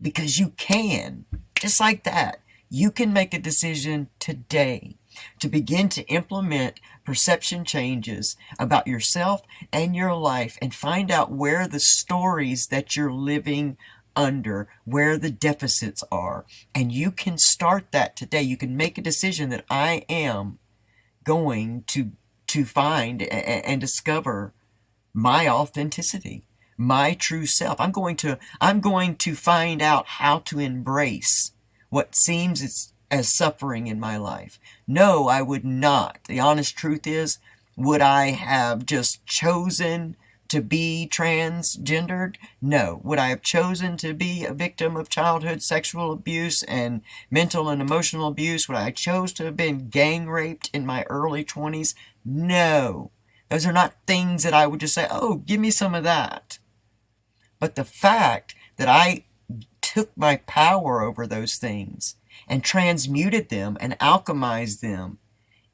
because you can, just like that. You can make a decision today to begin to implement perception changes about yourself and your life, and find out where the stories that you're living under, where the deficits are. And you can start that today. You can make a decision that I am going to find and discover my authenticity, my true self. I'm going to find out how to embrace what seems as suffering in my life. No, I would not. The honest truth is, would I have just chosen to be transgendered? No. Would I have chosen to be a victim of childhood sexual abuse and mental and emotional abuse? Would I chose to have been gang raped in my early 20s? No. Those are not things that I would just say, oh, give me some of that. But the fact that I took my power over those things and transmuted them and alchemized them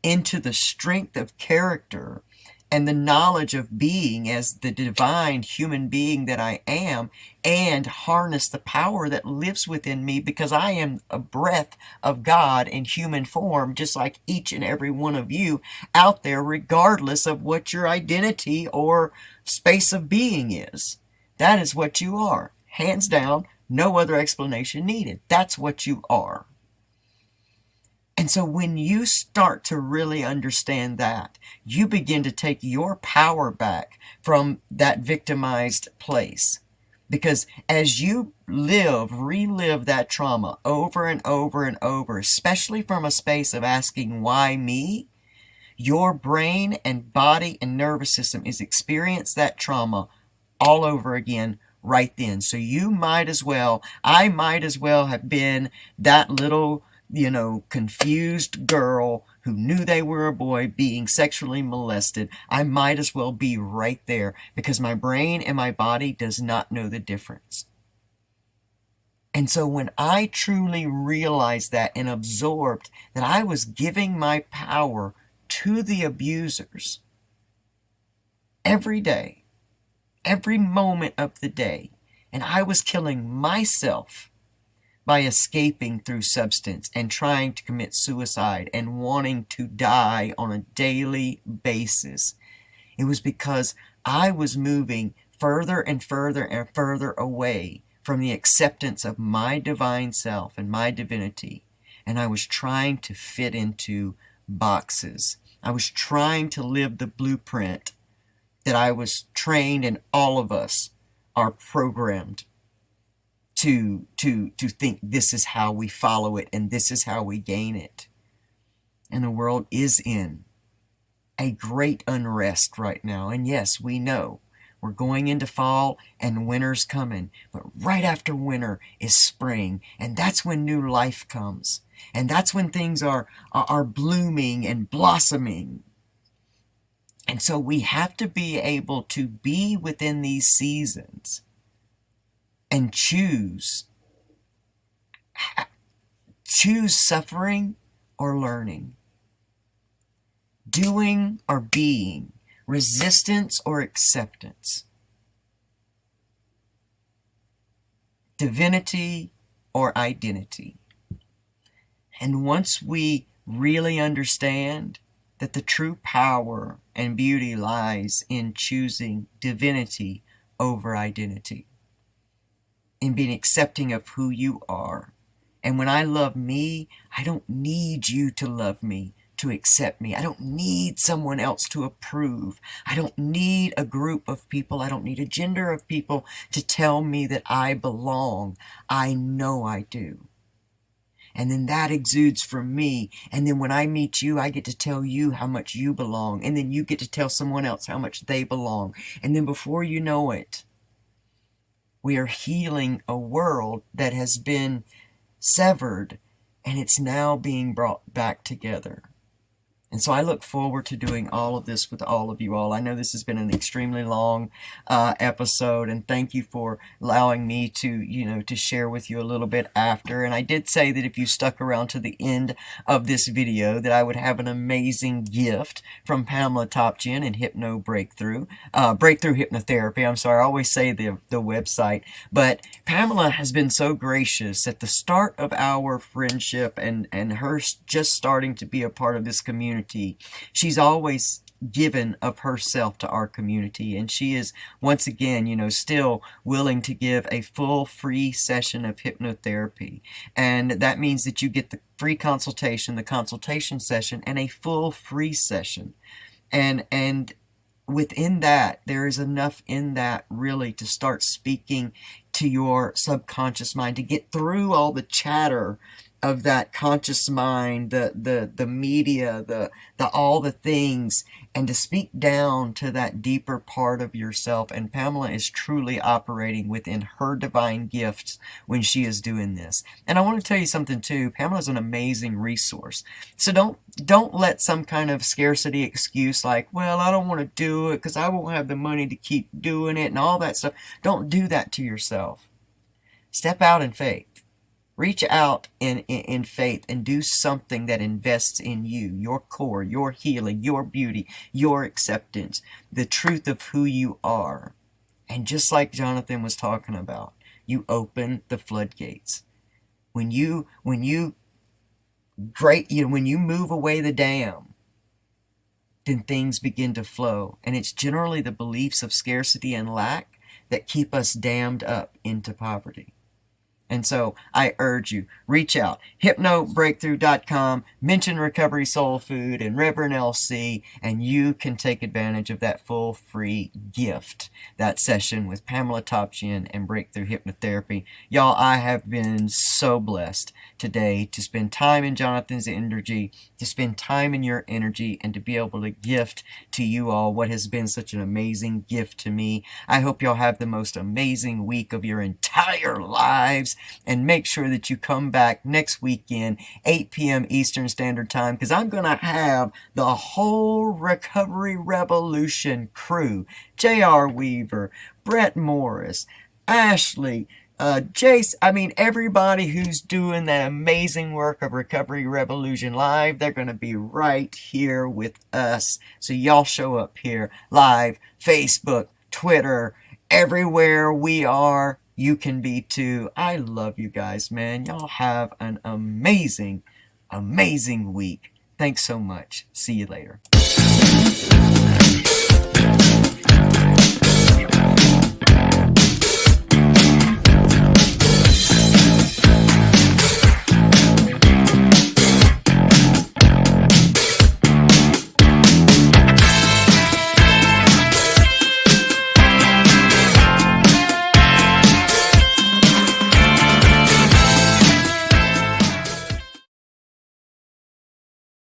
into the strength of character and the knowledge of being as the divine human being that I am, and harness the power that lives within me, because I am a breath of God in human form, just like each and every one of you out there, regardless of what your identity or space of being is. That is what you are. Hands down, no other explanation needed. That's what you are. And so when you start to really understand that, you begin to take your power back from that victimized place. Because as you relive that trauma over and over and over, especially from a space of asking, why me? Your brain and body and nervous system is experience that trauma all over again right then. So I might as well have been that little confused girl who knew they were a boy being sexually molested. I might as well be right there, because my brain and my body does not know the difference. And so when I truly realized that and absorbed that I was giving my power to the abusers every day, every moment of the day, and I was killing myself by escaping through substance and trying to commit suicide and wanting to die on a daily basis. It was because I was moving further and further and further away from the acceptance of my divine self and my divinity. And I was trying to fit into boxes. I was trying to live the blueprint that I was trained, and all of us are programmed to think this is how we follow it and this is how we gain it. And the world is in a great unrest right now. And yes, we know we're going into fall and winter's coming, but right after winter is spring, and that's when new life comes, and that's when things are blooming and blossoming. And so we have to be able to be within these seasons and choose suffering or learning, doing or being, resistance or acceptance, divinity or identity. And once we really understand that the true power and beauty lies in choosing divinity over identity, in being accepting of who you are. And when I love me, I don't need you to love me to accept me. I don't need someone else to approve. I don't need a group of people. I don't need a gender of people to tell me that I belong. I know I do. And then that exudes from me. And then when I meet you, I get to tell you how much you belong. And then you get to tell someone else how much they belong. And then before you know it, we are healing a world that has been severed, and it's now being brought back together. And so I look forward to doing all of this with all of you all. I know this has been an extremely long episode, and thank you for allowing me to share with you a little bit after. And I did say that if you stuck around to the end of this video, that I would have an amazing gift from Pamela Topchin and Hypno Breakthrough, Breakthrough Hypnotherapy. I'm sorry, I always say the website, but Pamela has been so gracious at the start of our friendship and her just starting to be a part of this community. She's always given of herself to our community, and she is once again still willing to give a full free session of hypnotherapy. And that means that you get the free consultation, the consultation session, and a full free session. And within that, there is enough in that really to start speaking to your subconscious mind, to get through all the chatter of that conscious mind, the media, the all the things, and to speak down to that deeper part of yourself. And Pamela is truly operating within her divine gifts when she is doing this. And I want to tell you something too. Pamela's an amazing resource. So don't let some kind of scarcity excuse like, well, I don't want to do it because I won't have the money to keep doing it and all that stuff. Don't do that to yourself. Step out in faith. Reach out in faith and do something that invests in you, your core, your healing, your beauty, your acceptance, the truth of who you are. And just like Jonathan was talking about, you open the floodgates. When you move away the dam, then things begin to flow. And it's generally the beliefs of scarcity and lack that keep us dammed up into poverty. And so I urge you, reach out, hypnobreakthrough.com, mention Recovery Soul Food and Reverend LC, and you can take advantage of that full free gift, that session with Pamela Topchin and Breakthrough Hypnotherapy. Y'all, I have been so blessed today to spend time in Jonathan's energy, to spend time in your energy, and to be able to gift to you all what has been such an amazing gift to me. I hope y'all have the most amazing week of your entire lives. And make sure that you come back next weekend, 8 p.m. Eastern Standard Time, because I'm going to have the whole Recovery Revolution crew, J.R. Weaver, Brett Morris, Ashley, Jace, everybody who's doing that amazing work of Recovery Revolution Live, they're going to be right here with us. So y'all show up here live, Facebook, Twitter, everywhere we are. You can be too. I love you guys, man. Y'all have an amazing, amazing week. Thanks so much. See you later.